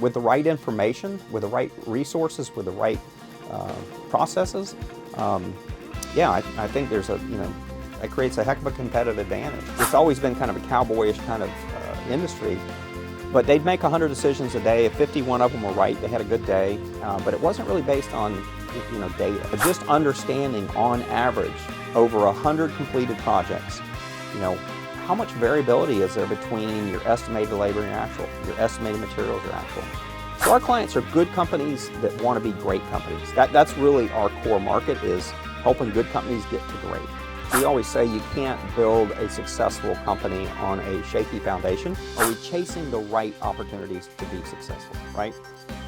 with the right information, with the right resources, with the right processes, I think there's it creates a heck of a competitive advantage. It's always been kind of a cowboyish kind of industry, but they'd make 100 decisions a day. If 51 of them were right, they had a good day, but it wasn't really based on data. But just understanding on average over 100 completed projects, how much variability is there between your estimated labor and your estimated materials or actual. So our clients are good companies that want to be great companies. That's really our core market, is helping good companies get to great. We always say you can't build a successful company on a shaky foundation. Are we chasing the right opportunities to be successful, right?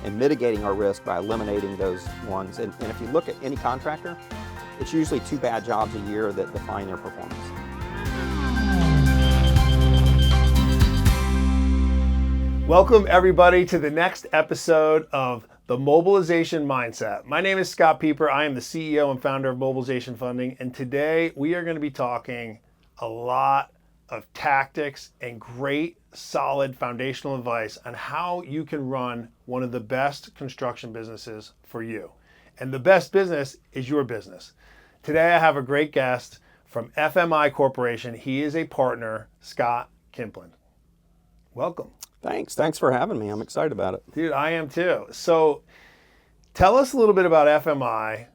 And mitigating our risk by eliminating those ones. And if you look at any contractor, it's usually 2 bad jobs a year that define their performance. Welcome everybody to the next episode of the Mobilization Mindset. My name is Scott Peper. I am the CEO and founder of Mobilization Funding, and today we are going to be talking a lot of tactics and great, solid foundational advice on how you can run one of the best construction businesses for you. And the best business is your business. Today I have a great guest from FMI Corporation. He is a partner, Scott Kimpland. Welcome. Thanks for having me. I'm excited about it. Dude, I am too. So tell us a little bit about FMI,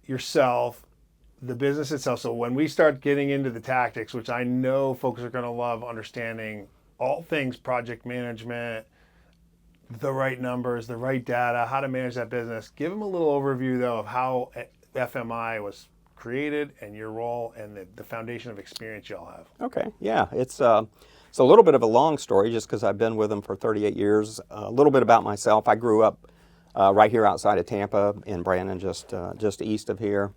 yourself, the business itself. So when we start getting into the tactics, which I know folks are going to love understanding all things project management, the right numbers, the right data, how to manage that business. Give them a little overview though of how FMI was created and your role and the foundation of experience y'all have. Okay, yeah, it's a little bit of a long story just because I've been with them for 38 years. A little bit about myself. I grew up right here outside of Tampa in Brandon, just east of here.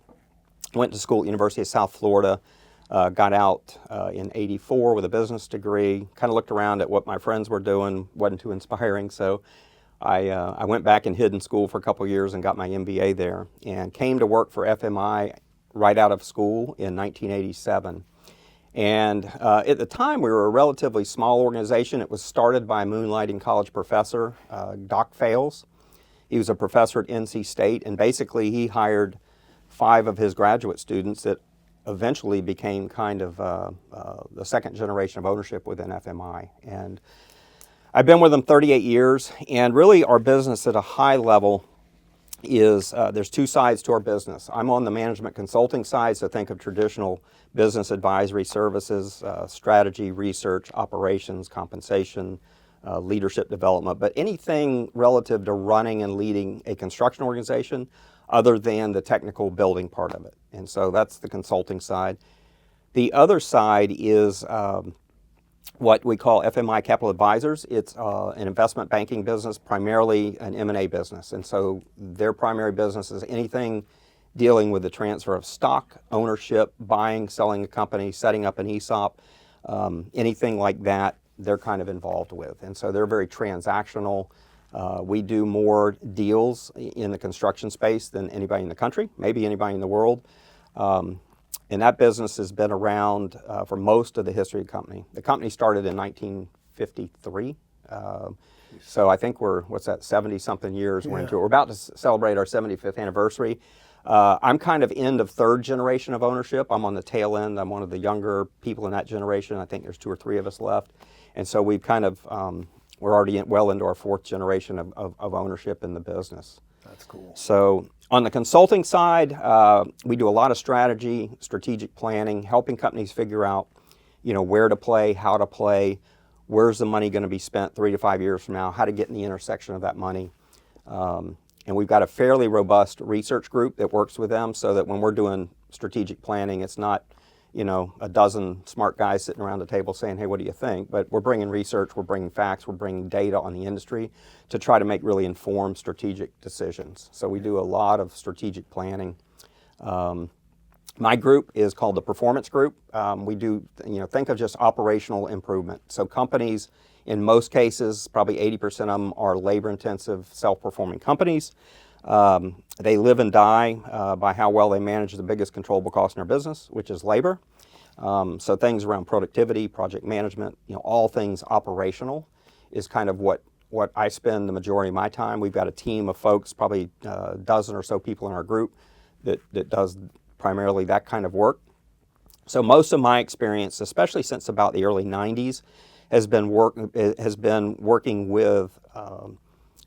Went to school at University of South Florida. Got out in '84 with a business degree. Kind of looked around at what my friends were doing. Wasn't too inspiring, so I went back and hid in school for a couple of years and got my MBA there. And came to work for FMI right out of school in 1987. And at the time, we were a relatively small organization. It was started by a moonlighting college professor, Doc Fales. He was a professor at NC State, and basically he hired 5 of his graduate students that eventually became kind of the second generation of ownership within FMI. And I've been with them 38 years, and really our business at a high level is there's 2 sides to our business. I'm on the management consulting side, so think of traditional business advisory services, strategy, research, operations, compensation, leadership development, but anything relative to running and leading a construction organization other than the technical building part of it. And so that's the consulting side. The other side is what we call FMI Capital Advisors. It's an investment banking business, primarily an M&A business. And so their primary business is anything dealing with the transfer of stock, ownership, buying, selling a company, setting up an ESOP, anything like that, they're kind of involved with. And so they're very transactional. We do more deals in the construction space than anybody in the country, maybe anybody in the world. And that business has been around for most of the history of the company. The company started in 1953. So I think we're, 70-something years we're into it. We're about to celebrate our 75th anniversary. I'm kind of end of 3rd generation of ownership. I'm on the tail end. I'm one of the younger people in that generation. I think there's 2 or 3 of us left. And so we've kind of, we're already well into our 4th generation of ownership in the business. That's cool. So on the consulting side, we do a lot of strategy, strategic planning, helping companies figure out, where to play, how to play, where's the money going to be spent 3 to 5 years from now, how to get in the intersection of that money. And we've got a fairly robust research group that works with them so that when we're doing strategic planning, it's not, a dozen smart guys sitting around the table saying, hey, what do you think? But we're bringing research, we're bringing facts, we're bringing data on the industry to try to make really informed strategic decisions. So we do a lot of strategic planning. My group is called the Performance Group. We do, think of just operational improvement. So companies, in most cases, probably 80% of them are labor-intensive, self-performing companies. They live and die by how well they manage the biggest controllable cost in their business, which is labor. So things around productivity, project management, all things operational is kind of what what I spend the majority of my time. We've got a team of folks, probably a dozen or so people in our group that does primarily that kind of work. So most of my experience, especially since about the early 90s, has been working with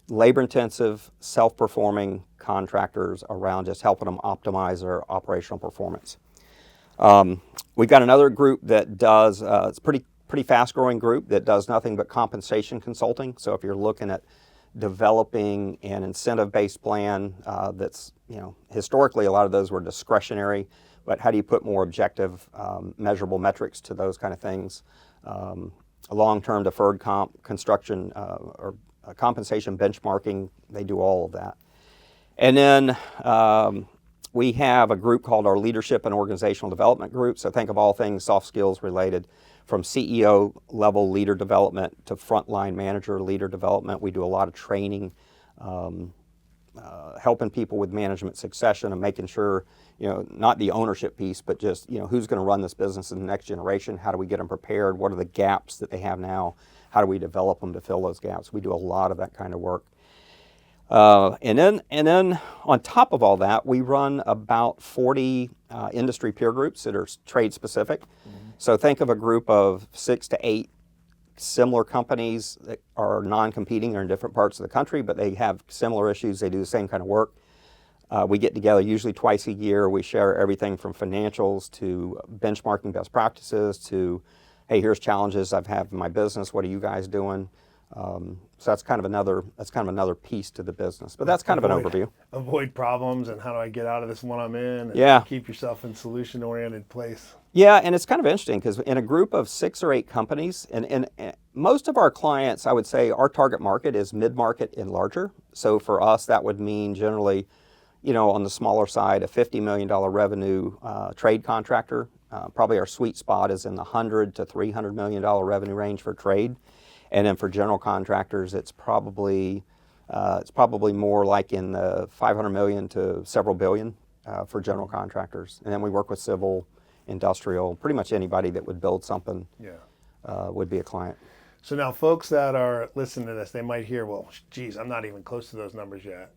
labor-intensive, self-performing contractors around just helping them optimize their operational performance. We've got another group that does, it's pretty fast-growing group that does nothing but compensation consulting. So if you're looking at developing an incentive-based plan that's, historically a lot of those were discretionary, but how do you put more objective, measurable metrics to those kind of things? Long-term deferred comp, construction, or compensation benchmarking, they do all of that. And then we have a group called our Leadership and Organizational Development Group. So think of all things soft skills related, from CEO level leader development to frontline manager leader development. We do a lot of training, helping people with management succession and making sure, not the ownership piece, but just, who's going to run this business in the next generation? How do we get them prepared? What are the gaps that they have now? How do we develop them to fill those gaps? We do a lot of that kind of work. And then on top of all that, we run about 40 industry peer groups that are trade specific. Mm-hmm. So think of a group of 6 to 8 similar companies that are non-competing. They're in different parts of the country, but they have similar issues. They do the same kind of work. We get together usually twice a year. We share everything from financials to benchmarking best practices to, hey, here's challenges I've had in my business. What are you guys doing? So that's kind of another piece to the business. But that's kind of an overview. Avoid problems and how do I get out of this one I'm in? And keep yourself in solution-oriented place. Yeah, and it's kind of interesting because in a group of 6 or 8 companies, and most of our clients, I would say our target market is mid-market and larger. So for us, that would mean generally, on the smaller side, a $50 million revenue trade contractor. Probably our sweet spot is in the $100 to $300 million revenue range for trade. And then for general contractors, it's probably more like in the 500 million to several billion for general contractors. And then we work with civil, industrial, pretty much anybody that would build something would be a client. So now folks that are listening to this, they might hear, well, geez, I'm not even close to those numbers yet.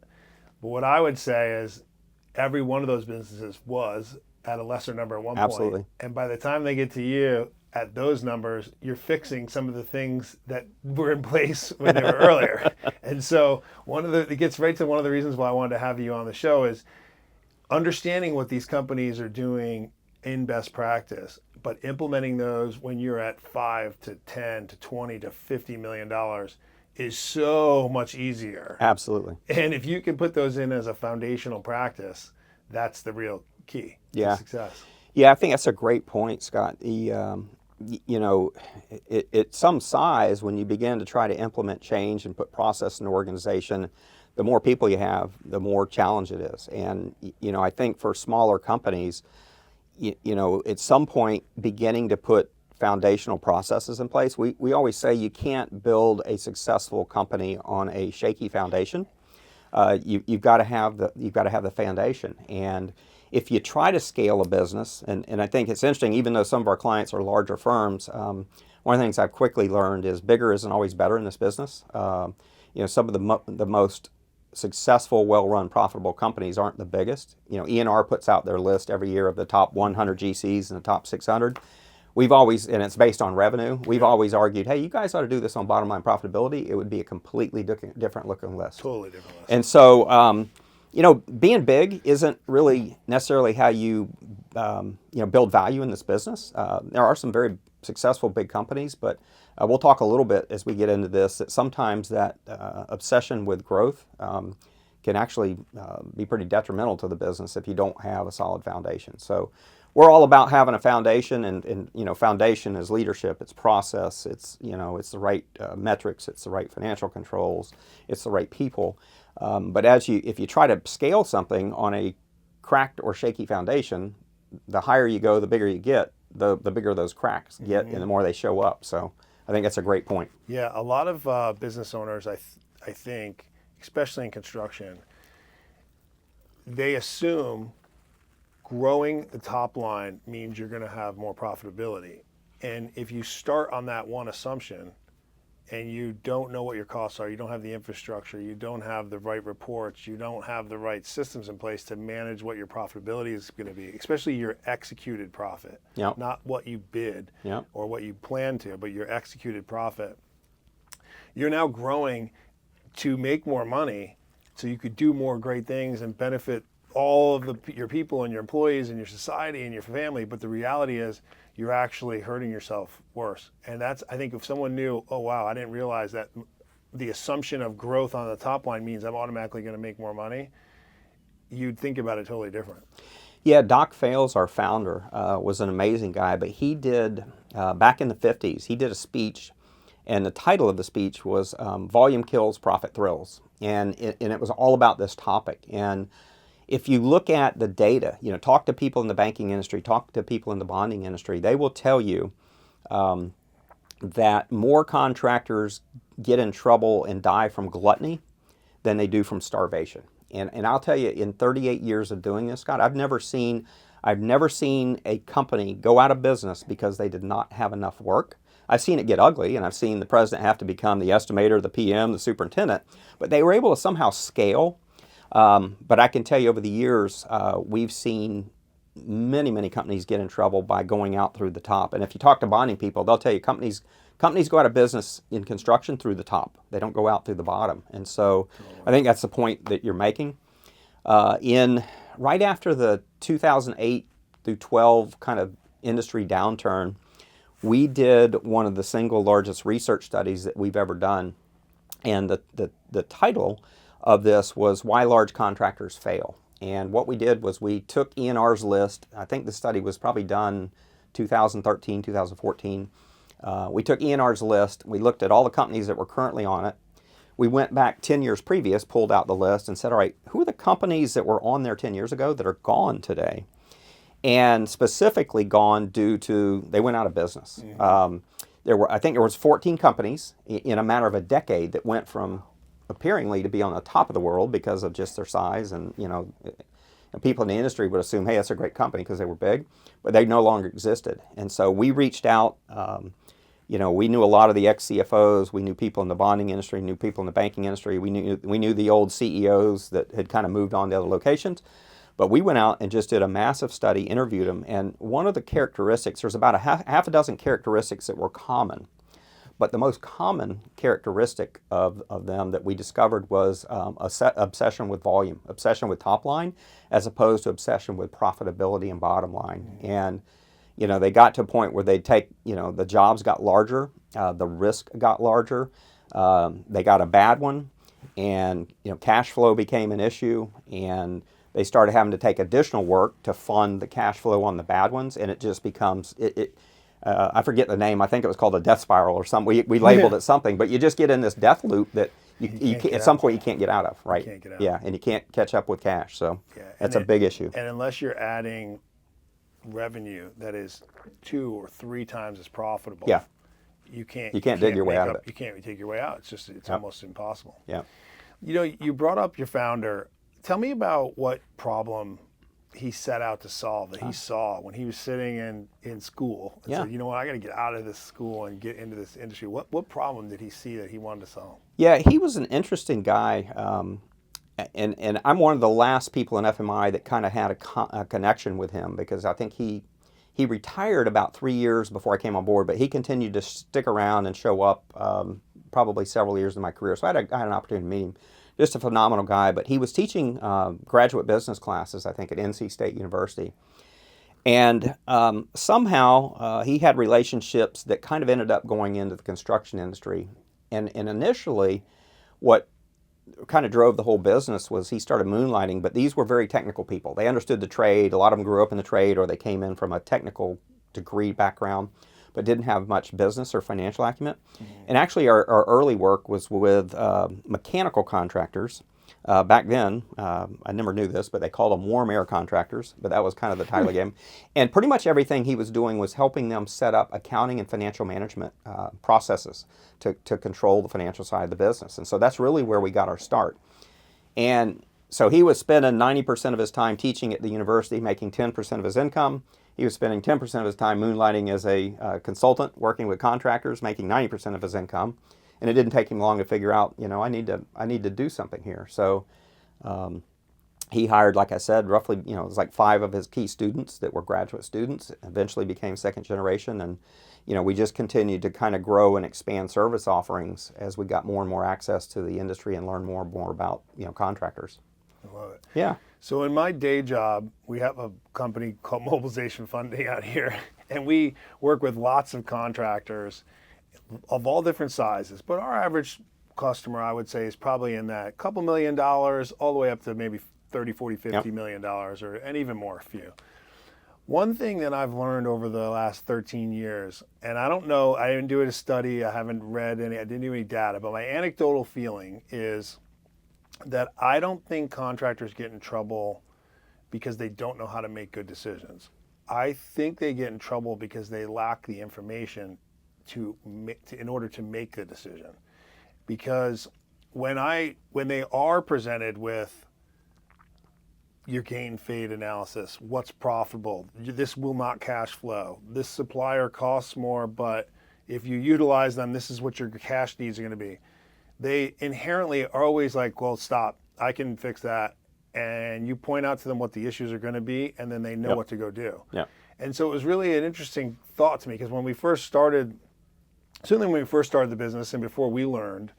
But what I would say is every one of those businesses was at a lesser number at one Absolutely. point. And by the time they get to you at those numbers, you're fixing some of the things that were in place when they were earlier. And so it gets right to one of the reasons why I wanted to have you on the show is understanding what these companies are doing in best practice, but implementing those when you're at 5 to 10 to 20 to $50 million is so much easier. Absolutely. And if you can put those in as a foundational practice, that's the real key to success. Yeah, I think that's a great point, Scott. At some size, when you begin to try to implement change and put process in the organization, the more people you have, the more challenge it is. And, I think for smaller companies, at some point, beginning to put foundational processes in place. We always say you can't build a successful company on a shaky foundation. You've got to have the foundation. And if you try to scale a business, and I think it's interesting, even though some of our clients are larger firms, one of the things I've quickly learned is bigger isn't always better in this business. Some of the most successful, well-run, profitable companies aren't the biggest. E&R puts out their list every year of the top 100 GCs and the top 600. We've always, and it's based on revenue, we've always argued, hey, you guys ought to do this on bottom line profitability. It would be a completely different looking list. Totally different list. And so, being big isn't really necessarily how you, build value in this business. There are some very successful big companies, but we'll talk a little bit as we get into this that sometimes that obsession with growth can actually be pretty detrimental to the business if you don't have a solid foundation. So we're all about having a foundation, and foundation is leadership, it's process, it's the right metrics, it's the right financial controls, it's the right people. But if you try to scale something on a cracked or shaky foundation, the higher you go, the bigger you get, the bigger those cracks get, and the more they show up. So I think that's a great point. Yeah, a lot of business owners, I think, especially in construction, they assume growing the top line means you're going to have more profitability. And if you start on that one assumption, and you don't know what your costs are, you don't have the infrastructure, you don't have the right reports, you don't have the right systems in place to manage what your profitability is going to be, especially your executed profit, Yep. not what you bid Yep. or what you plan to, but your executed profit. You're now growing to make more money so you could do more great things and benefit all of your people and your employees and your society and your family. But the reality is you're actually hurting yourself worse. And that's, I think, if someone knew, oh, wow, I didn't realize that the assumption of growth on the top line means I'm automatically going to make more money, you'd think about it totally different. Yeah, Doc Fales, our founder, was an amazing guy, but he did, back in the 50s, he did a speech, and the title of the speech was Volume Kills, Profit Thrills. And it was all about this topic. And if you look at the data, talk to people in the banking industry, talk to people in the bonding industry, they will tell you that more contractors get in trouble and die from gluttony than they do from starvation. And I'll tell you, in 38 years of doing this, Scott, I've never seen a company go out of business because they did not have enough work. I've seen it get ugly, and I've seen the president have to become the estimator, the PM, the superintendent, but they were able to somehow scale. But I can tell you over the years, we've seen many, many companies get in trouble by going out through the top. And if you talk to bonding people, they'll tell you companies go out of business in construction through the top. They don't go out through the bottom. And so I think that's the point that you're making. Right after the 2008 through 12 kind of industry downturn, we did one of the single largest research studies that we've ever done. And the title of this was Why Large Contractors Fail. And what we did was we took ENR's list. I think the study was probably done 2013, 2014. We took ENR's list. We looked at all the companies that were currently on it. We went back 10 years previous, pulled out the list, and said, all right, who are the companies that were on there 10 years ago that are gone today? And specifically gone due to they went out of business. Mm-hmm. I think there was 14 companies in a matter of a decade that went from appearingly to be on the top of the world because of just their size, and people in the industry would assume, hey, that's a great company because they were big, but they no longer existed. And so we reached out. We knew a lot of the ex-CFOs. We knew people in the bonding industry, knew people in the banking industry. We knew the old CEOs that had kind of moved on to other locations. But we went out and just did a massive study, interviewed them, and one of the characteristics, there's about half a dozen characteristics that were common. But the most common characteristic of them that we discovered was obsession with volume, obsession with top line, as opposed to obsession with profitability and bottom line. And, they got to a point where they'd take, the jobs got larger, the risk got larger, they got a bad one, and, cash flow became an issue, and they started having to take additional work to fund the cash flow on the bad ones, and it just becomes, I forget the name. I think it was called a death spiral or something. We labeled it something, but you just get in this death loop that you at some point you can't get out of, right? You can't get out. Yeah, and you can't catch up with cash. So that's a big issue. And unless you're adding revenue that is 2 or 3 times as profitable, you can't dig your way out of it. You can't take your way out. It's almost impossible. Yeah. You brought up your founder. Tell me about what problem he set out to solve that he saw when he was sitting in school and said, I got to get out of this school and get into this industry. What problem did he see that he wanted to solve? Yeah, he was an interesting guy. And I'm one of the last people in FMI that kind of had a connection with him, because I think he retired about 3 years before I came on board, but he continued to stick around and show up probably several years in my career. So I had an opportunity to meet him. Just a phenomenal guy, but he was teaching graduate business classes, I think, at NC State University. And somehow he had relationships that kind of ended up going into the construction industry. And initially, what kind of drove the whole business was he started moonlighting, but these were very technical people. They understood the trade. A lot of them grew up in the trade, or they came in from a technical degree background, but didn't have much business or financial acumen. Mm-hmm. And actually our early work was with mechanical contractors. Back then, I never knew this, but they called them warm air contractors, but that was kind of the title of the game. And pretty much everything he was doing was helping them set up accounting and financial management processes to control the financial side of the business. And so that's really where we got our start. And so he was spending 90% of his time teaching at the university, making 10% of his income. He was spending 10% of his time moonlighting as a consultant, working with contractors, making 90% of his income. and it didn't take him long to figure out, I need to do something here. So he hired, like I said, roughly, it was like 5 of his key students that were graduate students, eventually became second generation. And, we just continued to kind of grow and expand service offerings as we got more and more access to the industry and learn more and more about, contractors. I love it. Yeah. So in my day job, we have a company called Mobilization Funding out here, and we work with lots of contractors of all different sizes. But our average customer, I would say, is probably in that couple $1 million all the way up to maybe 30, 40, 50 million dollars, and even more, a few. One thing that I've learned over the last 13 years, and I don't know, I didn't do a study, I haven't read any, I didn't do any data, but my anecdotal feeling is that I don't think contractors get in trouble because they don't know how to make good decisions. I think they get in trouble because they lack the information in order to make the decision. Because when they are presented with your gain fade analysis, what's profitable, this will not cash flow, this supplier costs more, but if you utilize them, this is what your cash needs are going to be. They inherently are always like, well, stop, I can fix that. And you point out to them what the issues are going to be, and then they know what to go do. Yeah. And so it was really an interesting thought to me, because when we first started, certainly when we first started the business and before we learned,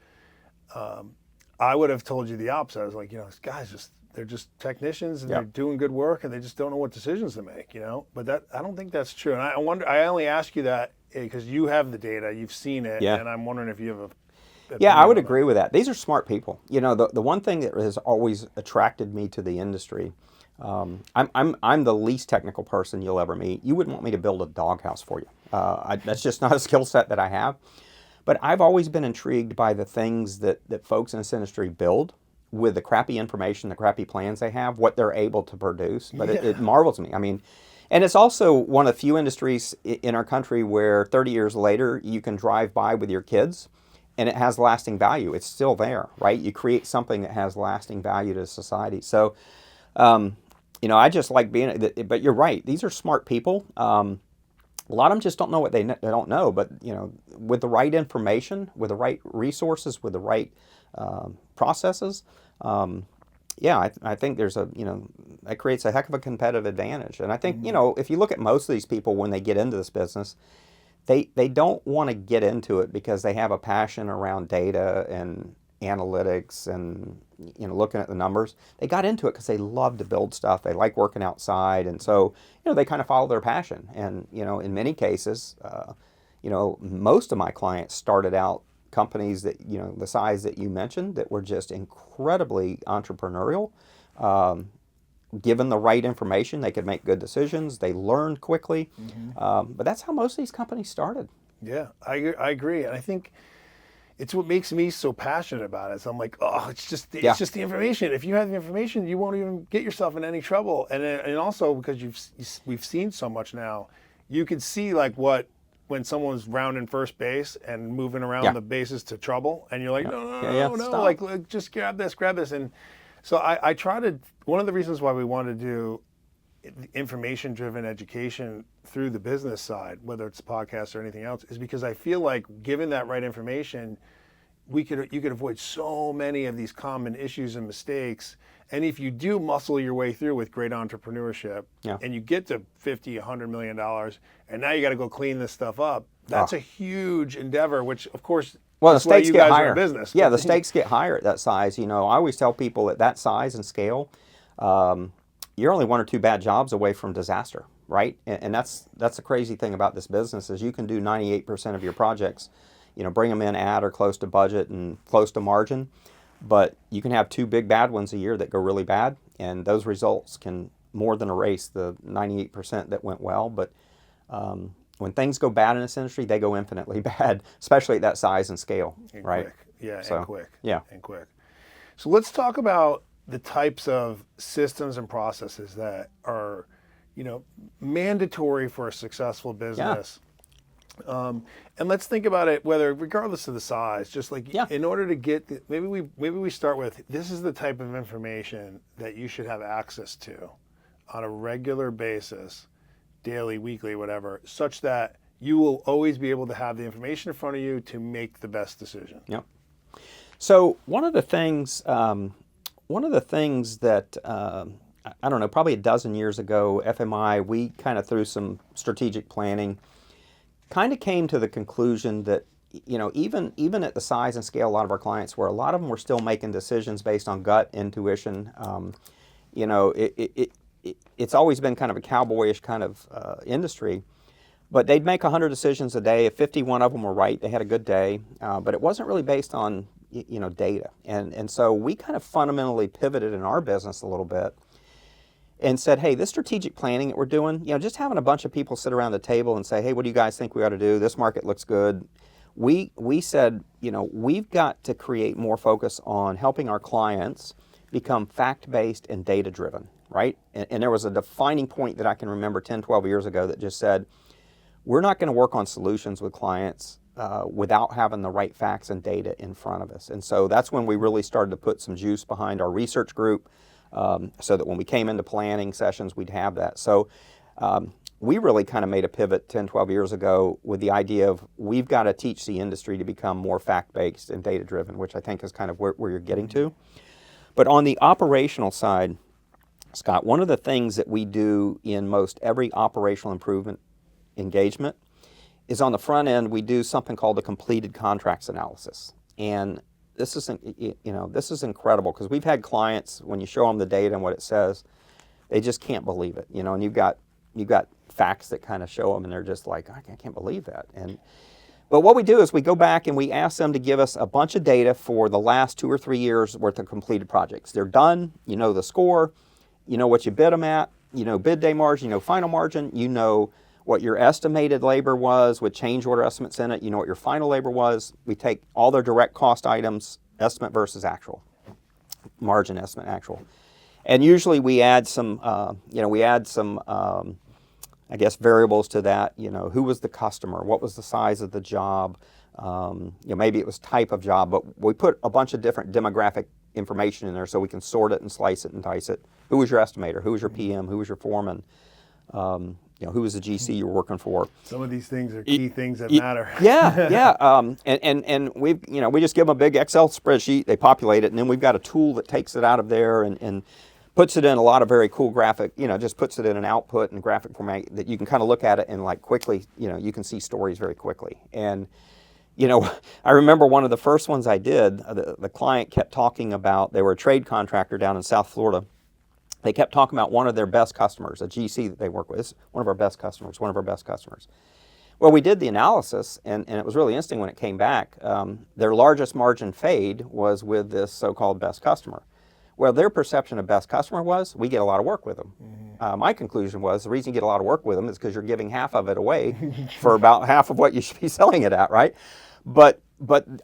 I would have told you the opposite. I was like, these guys they're just technicians and they're doing good work and they just don't know what decisions to make, But I don't think that's true. And I wonder, I only ask you that because you have the data, you've seen it, and I'm wondering if you have I would agree with that. These are smart people. The one thing that has always attracted me to the industry, I'm the least technical person you'll ever meet. You wouldn't want me to build a doghouse for you. That's just not a skill set that I have. But I've always been intrigued by the things that folks in this industry build with the crappy information, the crappy plans they have, what they're able to produce. But it marvels me. I mean, and it's also one of the few industries in our country where 30 years later you can drive by with your kids and it has lasting value. It's still there, right? You create something that has lasting value to society. So, I just like being, but you're right. These are smart people. A lot of them just don't know what they don't know, but with the right information, with the right resources, with the right processes, I think there's that creates a heck of a competitive advantage. And I think, if you look at most of these people when they get into this business, they don't want to get into it because they have a passion around data and analytics and looking at the numbers. They got into it because they love to build stuff. They like working outside, and so they kind of follow their passion. And in many cases, most of my clients started out companies that the size that you mentioned that were just incredibly entrepreneurial. Given the right information, they could make good decisions. They learned quickly, but that's how most of these companies started. Yeah, I agree, and I think it's what makes me so passionate about it. So I'm like, it's just the information. If you have the information, you won't even get yourself in any trouble. And also because we've seen so much now, you can see like when someone's rounding first base and moving around the bases to trouble, and you're like, no, like just grab this, and so I try to. One of the reasons why we want to do information-driven education through the business side, whether it's a podcast or anything else, is because I feel like given that right information, you could avoid so many of these common issues and mistakes. And if you do muscle your way through with great entrepreneurship, and you get to $50, $100 million, and now you got to go clean this stuff up, that's a huge endeavor. Which, of course, the stakes get higher. Business. Yeah, the stakes get higher at that size. I always tell people at that size and scale, you're only 1 or 2 bad jobs away from disaster, right? And that's the crazy thing about this business is you can do 98% of your projects, bring them in at or close to budget and close to margin, but you can have 2 big bad ones a year that go really bad, and those results can more than erase the 98% that went well. But when things go bad in this industry, they go infinitely bad, especially at that size and scale, right? Quick. Yeah, so, and quick. Yeah. And quick. So let's talk about the types of systems and processes that are, mandatory for a successful business. And let's think about it, regardless of the size, just like in order to get, maybe we start with, this is the type of information that you should have access to on a regular basis, daily, weekly, whatever, such that you will always be able to have the information in front of you to make the best decision. Yep. So one of the things that I don't know, probably a dozen years ago, FMI, we kind of through some strategic planning, kind of came to the conclusion that, you know, even at the size and scale a lot of our clients were, a lot of them were still making decisions based on gut intuition. You know, it's always been kind of a cowboyish kind of industry. But they'd make 100 decisions a day. If 51 of them were right, they had a good day. But it wasn't really based on, you know, data. And so we kind of fundamentally pivoted in our business a little bit and said, hey, this strategic planning that we're doing, you know, just having a bunch of people sit around the table and say, hey, what do you guys think we ought to do? This market looks good. We said, you know, we've got to create more focus on helping our clients become fact-based and data-driven, right? And there was a defining point that I can remember 10, 12 years ago that just said, we're not going to work on solutions with clients without having the right facts and data in front of us. And so that's when we really started to put some juice behind our research group so that when we came into planning sessions, we'd have that. So we really kind of made a pivot 10, 12 years ago with the idea of we've got to teach the industry to become more fact-based and data-driven, which I think is kind of where you're getting to. But on the operational side, Scott, one of the things that we do in most every operational improvement engagement is on the front end, we do something called the completed contracts analysis. And this is, you know, this is incredible because we've had clients, when you show them the data and what it says, they just can't believe it, you know, and you've got facts that kind of show them and they're just like, I can't believe that. But what we do is we go back and we ask them to give us a bunch of data for the last 2 or 3 years worth of completed projects. They're done, you know the score, you know what you bid them at, you know bid day margin, you know final margin, you know what your estimated labor was with change order estimates in it, you know what your final labor was. We take all their direct cost items, estimate versus actual, margin estimate actual. And usually we add some, I guess, variables to that. You know, who was the customer? What was the size of the job? You know, maybe it was type of job, but we put a bunch of different demographic information in there so we can sort it and slice it and dice it. Who was your estimator? Who was your PM? Who was your foreman? You know, who was the GC you were working for? Some of these things are key things that matter. Yeah. And we've, you know, we just give them a big Excel spreadsheet, they populate it, and then we've got a tool that takes it out of there and puts it in a lot of very cool graphic, you know, just puts it in an output and graphic format that you can kind of look at it and like quickly, you know, you can see stories very quickly. And, you know, I remember one of the first ones I did, the client kept talking about, they were a trade contractor down in South Florida. They kept talking about one of their best customers, a GC that they work with. It's one of our best customers. Well, we did the analysis, and it was really interesting when it came back. Their largest margin fade was with this so-called best customer. Well, their perception of best customer was, we get a lot of work with them. Mm-hmm. My conclusion was, the reason you get a lot of work with them is because you're giving half of it away for about half of what you should be selling it at, right? But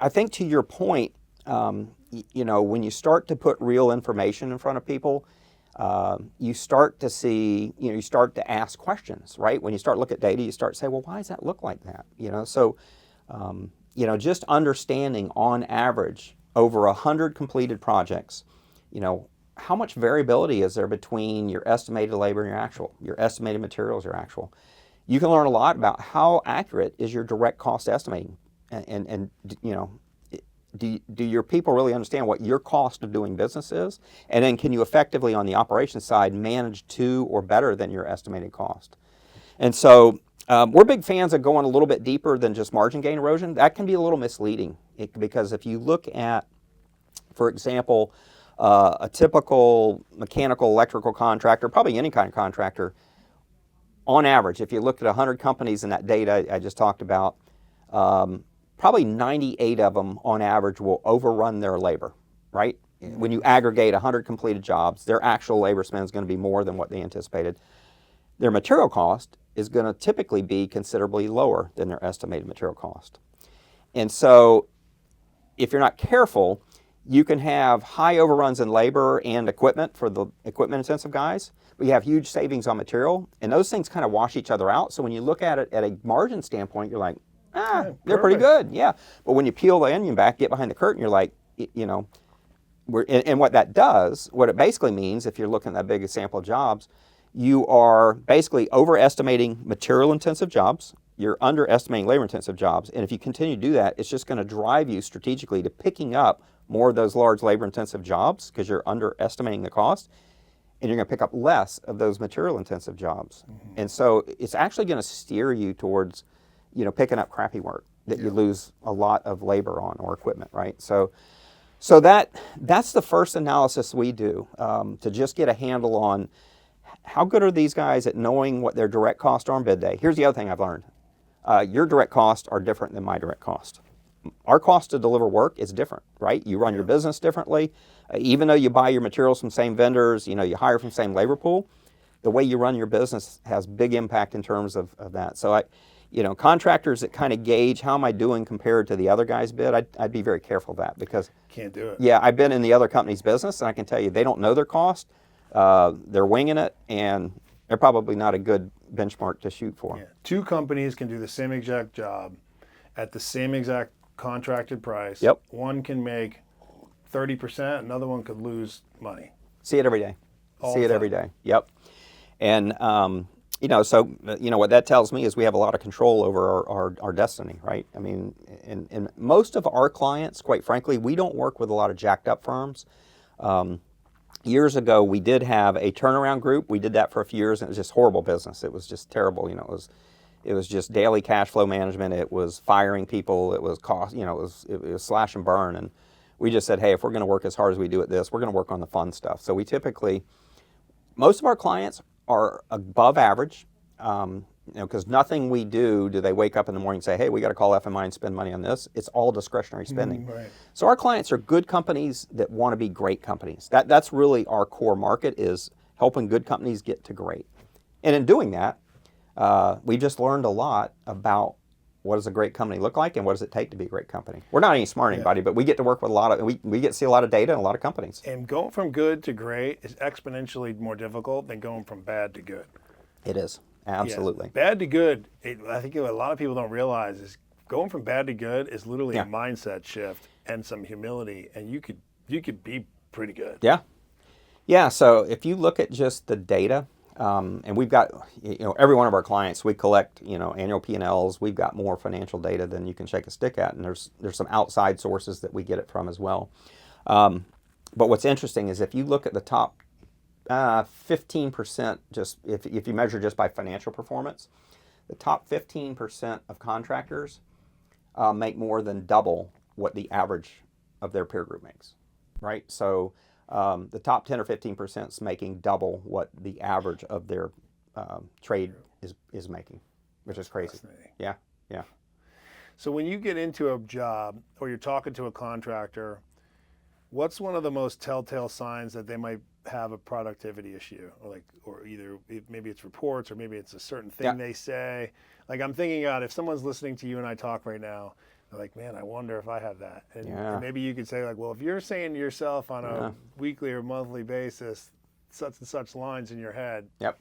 I think to your point, you know, when you start to put real information in front of people, you start to see, you know, you start to ask questions, right? When you start looking at data, you start to say, well, why does that look like that? You know, so, you know, just understanding on average over 100 completed projects, you know, how much variability is there between your estimated labor and your estimated materials, your actual? You can learn a lot about how accurate is your direct cost estimating, and you know, do your people really understand what your cost of doing business is? And then can you effectively, on the operations side, manage to or better than your estimated cost? And so we're big fans of going a little bit deeper than just margin gain erosion. That can be a little misleading because if you look at, for example, a typical mechanical, electrical contractor, probably any kind of contractor, on average, if you looked at 100 companies in that data I just talked about, probably 98 of them on average will overrun their labor, right? When you aggregate 100 completed jobs, their actual labor spend is going to be more than what they anticipated. Their material cost is going to typically be considerably lower than their estimated material cost. And so if you're not careful, you can have high overruns in labor and equipment for the equipment-intensive guys, but you have huge savings on material, and those things kind of wash each other out. So when you look at it at a margin standpoint, you're like, they're pretty good, yeah. But when you peel the onion back, get behind the curtain, you're like, you know, and what that does, what it basically means, if you're looking at that big sample of jobs, you are basically overestimating material-intensive jobs you're underestimating labor-intensive jobs. And if you continue to do that, it's just going to drive you strategically to picking up more of those large labor-intensive jobs because you're underestimating the cost, and you're going to pick up less of those material-intensive jobs. And so it's actually going to steer you towards, picking up crappy work that you lose a lot of labor on or equipment, right? So that's the first analysis we do, to just get a handle on how good are these guys at knowing what their direct costs are on bid day. Here's the other thing I've learned. Your direct costs are different than my direct cost. Our cost to deliver work is different, right? You run your business differently. Even though you buy your materials from same vendors, you hire from same labor pool, the way you run your business has big impact in terms of that. So contractors that kind of gauge how am I doing compared to the other guy's bid, I'd be very careful of that because can't do it. Yeah, I've been in the other company's business, and I can tell you they don't know their cost. They're winging it, and they're probably not a good benchmark to shoot for. Yeah. Two companies can do the same exact job at the same exact contracted price. Yep. One can make 30%, another one could lose money. See it every day. All See the it time. every day. Yep. And what that tells me is we have a lot of control over our destiny, right? I mean, and most of our clients, quite frankly, we don't work with a lot of jacked up firms. Years ago, we did have a turnaround group. We did that for a few years, and it was just horrible business. It was just terrible. It was just daily cash flow management. It was firing people. It was cost. It was slash and burn. And we just said, hey, if we're going to work as hard as we do at this, we're going to work on the fun stuff. So we typically, most of our clients are above average, because nothing we do they wake up in the morning and say, hey, we got to call FMI and spend money on this. It's all discretionary spending. Right. So our clients are good companies that want to be great companies. That's really our core market, is helping good companies get to great. And in doing that, we just learned a lot about what does a great company look like and what does it take to be a great company. We're not any smart anybody, but we get to work with we get to see a lot of data and a lot of companies. And going from good to great is exponentially more difficult than going from bad to good. It is. Absolutely. Yeah. Bad to good, I think what a lot of people don't realize is going from bad to good is literally a mindset shift and some humility, and you could be pretty good. Yeah. Yeah, so if you look at just the data, and we've got, every one of our clients, we collect, annual P&Ls. We've got more financial data than you can shake a stick at, and there's some outside sources that we get it from as well. But what's interesting is if you look at the top 15%, just if you measure just by financial performance, the top 15% of contractors make more than double what the average of their peer group makes, right? So the top 10 or 15% is making double what the average of their trade is making, which is crazy. Yeah, yeah. So when you get into a job or you're talking to a contractor, what's one of the most telltale signs that they might have a productivity issue, or either maybe it's reports or maybe it's a certain thing they say? Like, I'm thinking out, if someone's listening to you and I talk right now, they're like, man, I wonder if I have that. And maybe you could say, like, well, if you're saying to yourself on a weekly or monthly basis such and such lines in your head. Yep.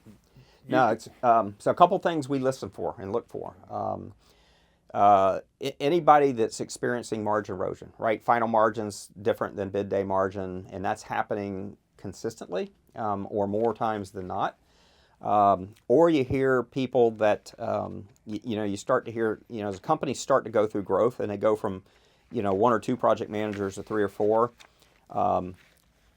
It's so a couple things we listen for and look for. Anybody that's experiencing margin erosion, right? Final margin's different than bid day margin, and that's happening consistently, or more times than not. Or you hear people that, you start to hear, as companies start to go through growth and they go from, 1 or 2 project managers to 3 or 4,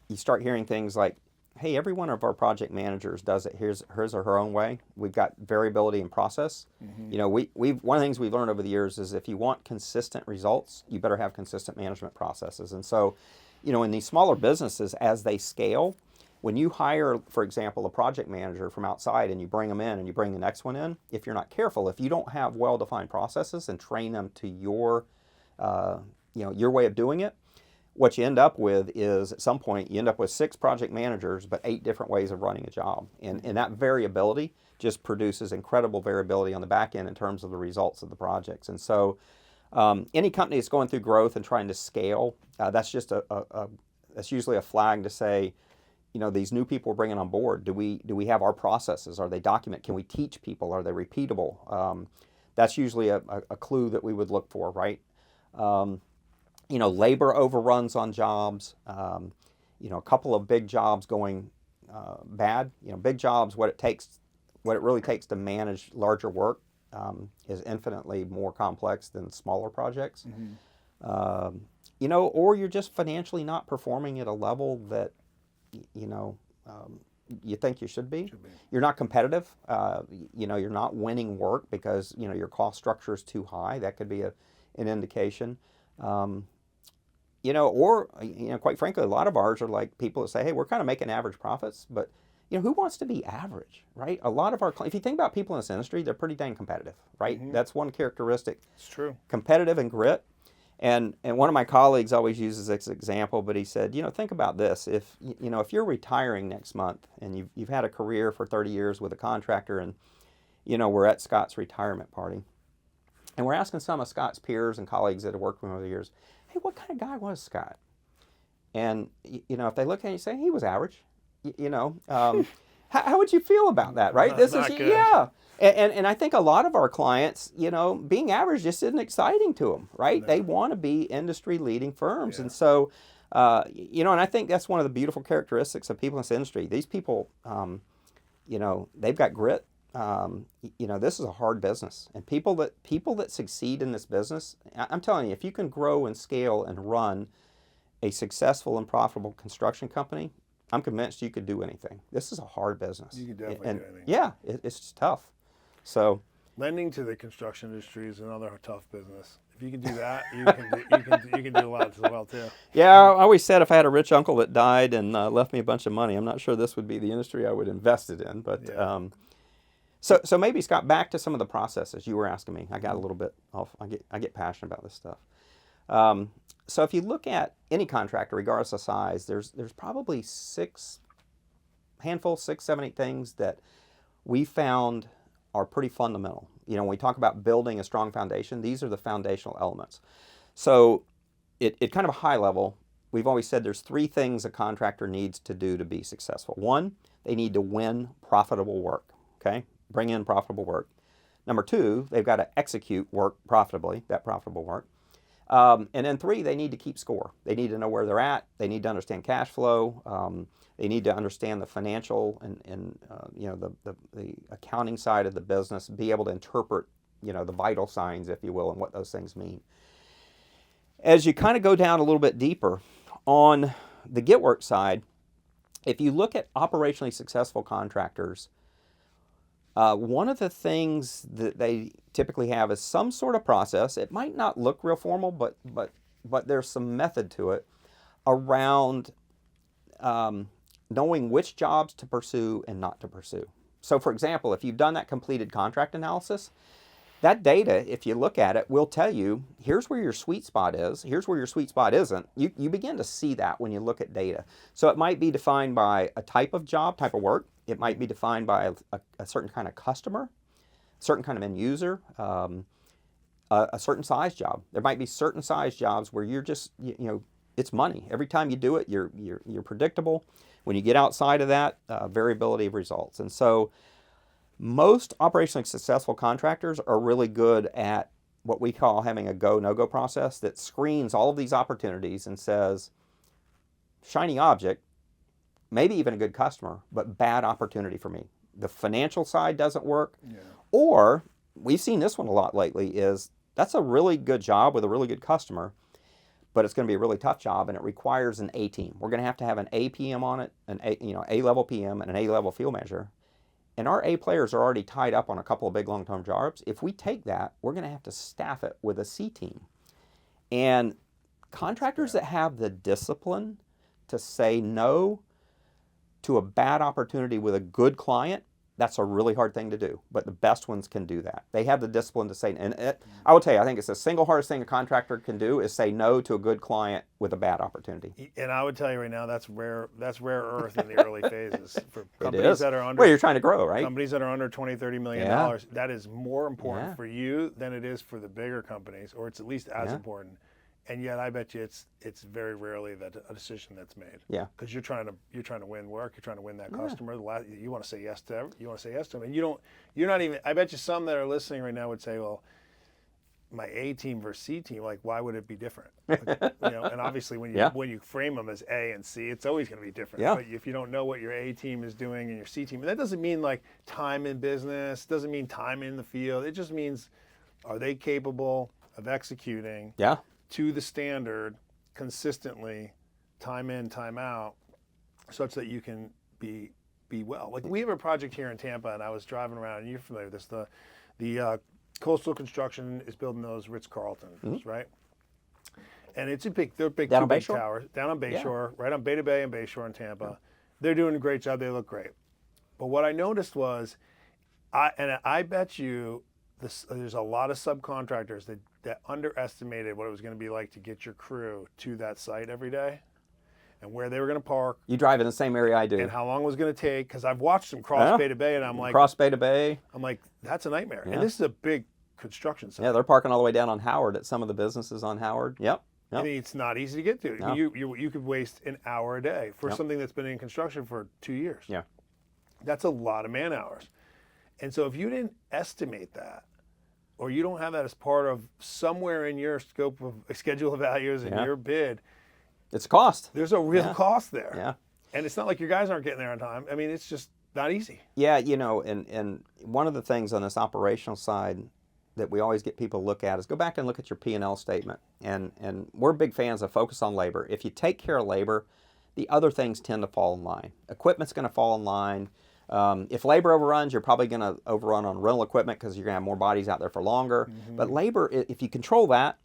you start hearing things like, hey, every one of our project managers does it his or her own way. We've got variability in process. Mm-hmm. One of the things we've learned over the years is if you want consistent results, you better have consistent management processes. And so, in these smaller businesses, as they scale, when you hire, for example, a project manager from outside and you bring them in and you bring the next one in, if you're not careful, if you don't have well-defined processes and train them to your way of doing it, what you end up with is at some point you end up with 6 project managers, but 8 different ways of running a job. And that variability just produces incredible variability on the back end in terms of the results of the projects. And so any company that's going through growth and trying to scale, that's just that's usually a flag to say, these new people we're bringing on board, do we have our processes? Are they documented? Can we teach people? Are they repeatable? That's usually a clue that we would look for, right? Labor overruns on jobs, a couple of big jobs going bad. Big jobs, what it really takes to manage larger work is infinitely more complex than smaller projects. You know, or you're just financially not performing at a level that, you know, you think you should be. You're not competitive. You know, you're not winning work because, you know, your cost structure is too high. That could be an indication. You know, or, you know, quite frankly, a lot of ours are like people that say, hey, we're kind of making average profits, but, you know, who wants to be average, right? A lot of our, if you think about people in this industry, they're pretty dang competitive, right? That's one characteristic. It's true. Competitive and grit. And one of my colleagues always uses this example, but he said, you know, think about this. If, you know, if you're retiring next month and you've had a career for 30 years with a contractor and, you know, we're at Scott's retirement party and we're asking some of Scott's peers and colleagues that have worked with him over the years, hey, what kind of guy was Scott? And, you know, if they look at you and say, he was average, you know, how would you feel about that, right? Not good. Yeah. And I think a lot of our clients, you know, being average just isn't exciting to them, right? No. They want to be industry-leading firms. Yeah. And so, you know, and I think that's one of the beautiful characteristics of people in this industry. These people, you know, they've got grit. You know, this is a hard business. And people that succeed in this business, I'm telling you, if you can grow and scale and run a successful and profitable construction company, I'm convinced you could do anything. This is a hard business. You could definitely do anything. Yeah, it's just tough. So lending to the construction industry is another tough business. If you can do that, you can do a lot as well too. Yeah, I always said if I had a rich uncle that died and left me a bunch of money, I'm not sure this would be the industry I would invest it in. But Yeah. So maybe, Scott, back to some of the processes you were asking me. I got a little bit off. I get passionate about this stuff. So if you look at any contractor, regardless of size, there's probably 6, 7, 8 things that we found are pretty fundamental. You know, when we talk about building a strong foundation, these are the foundational elements. So it kind of a high level, we've always said there's 3 things a contractor needs to do to be successful. 1, they need to win profitable work, okay? Bring in profitable work. Number 2, they've got to execute work profitably, that profitable work. And then 3, they need to keep score. They need to know where they're at. They need to understand cash flow. They need to understand the financial and you know, the accounting side of the business, be able to interpret, you know, the vital signs, if you will, and what those things mean. As you kind of go down a little bit deeper on the get work side, if you look at operationally successful contractors, one of the things that they typically have is some sort of process. It might not look real formal, but there's some method to it around knowing which jobs to pursue and not to pursue. So, for example, if you've done that completed contract analysis, that data, if you look at it, will tell you, here's where your sweet spot is, here's where your sweet spot isn't. You begin to see that when you look at data. So it might be defined by a type of job, type of work. It might be defined by a certain kind of customer, a certain kind of end user, a certain size job. There might be certain size jobs where you're just, you know, it's money. Every time you do it, you're predictable. When you get outside of that, variability of results. And so most operationally successful contractors are really good at what we call having a go, no-go process that screens all of these opportunities and says, shiny object, maybe even a good customer, but bad opportunity for me. The financial side doesn't work. Yeah. Or, we've seen this one a lot lately, is that's a really good job with a really good customer, but it's going to be a really tough job and it requires an A team. We're going to have an A PM on it, an A level PM and an A level field manager. And our A players are already tied up on a couple of big long-term jobs. If we take that, we're going to have to staff it with a C team. And contractors that have the discipline to say no to a bad opportunity with a good client, that's a really hard thing to do. But the best ones can do that. They have the discipline to say, I will tell you, I think it's the single hardest thing a contractor can do is say no to a good client with a bad opportunity. And I would tell you right now, that's rare earth in the early phases. For companies that are under, well, you're trying to grow, right? Companies that are under $20, $30 million, Yeah. that is more important for you than it is for the bigger companies, or it's at least as important. And yet, I bet you it's very rarely that a decision that's made. Yeah. Because you're trying to win work. You're trying to win that customer. You want to say yes to them. You want to say yes to them, and you're not even. I bet you some that are listening right now would say, well, my A team versus C team, like why would it be different? Like, and obviously when you Yeah. when you frame them as A and C, it's always going to be different. Yeah. But if you don't know what your A team is doing and your C team, and that doesn't mean like time in business, doesn't mean time in the field. It just means, are they capable of executing Yeah. to the standard consistently, time in, time out, such that you can be well. Like we have a project here in Tampa, and I was driving around, and you're familiar with this. The coastal construction is building those Ritz-Carltons, right? And it's they're big, Down two on big Bayshore? towers down on Yeah. Bayshore, right on Beta Bay and Bayshore in Tampa. They're doing a great job. They look great. But what I noticed was, I bet you there's a lot of subcontractors that underestimated what it was going to be like to get your crew to that site every day, and where they were going to park, You drive in the same area I do. and how long it was going to take. Because I've watched them cross Yeah. Beta Bay, and I'm like, Cross Beta Bay. that's a nightmare. Yeah. And this is a big construction site. Yeah, they're parking all the way down on Howard at some of the businesses on Howard. Yep. Yep. And it's not easy to get to. No. You could waste an hour a day for Yep. something that's been in construction for 2 years. Yeah. That's a lot of man hours. And so if you didn't estimate that, or you don't have that as part of somewhere in your scope of schedule of values and Yeah. your bid, It's a cost. there's a real Yeah. cost there. Yeah. And it's not like your guys aren't getting there on time. I mean, it's just not easy. Yeah, and one of the things on this operational side that we always get people to look at is go back and look at your P&L statement. And we're big fans of focus on labor. If you take care of labor, the other things tend to fall in line. Equipment's going to fall in line. If labor overruns, you're probably going to overrun on rental equipment because you're going to have more bodies out there for longer. But labor, if you control that,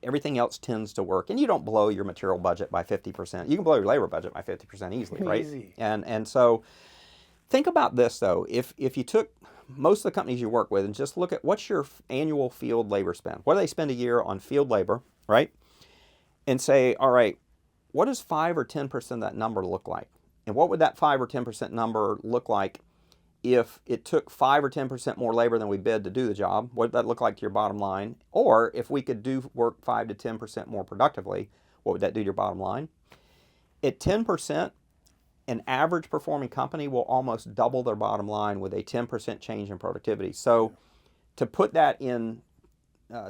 everything else tends to work. And you don't blow your material budget by 50%. You can blow your labor budget by 50% easily, right? Easy. And so think about this, though. If you took most of the companies you work with and just look at what's your annual field labor spend. What do they spend a year on field labor, right? And say, all right, what does 5 or 10% of that number look like? And what would that 5 or 10% number look like if it took 5 or 10% more labor than we bid to do the job? What would that look like to your bottom line? Or if we could do work 5 to 10% more productively, what would that do to your bottom line? At 10%, an average performing company will almost double their bottom line with a 10% change in productivity. So to put that in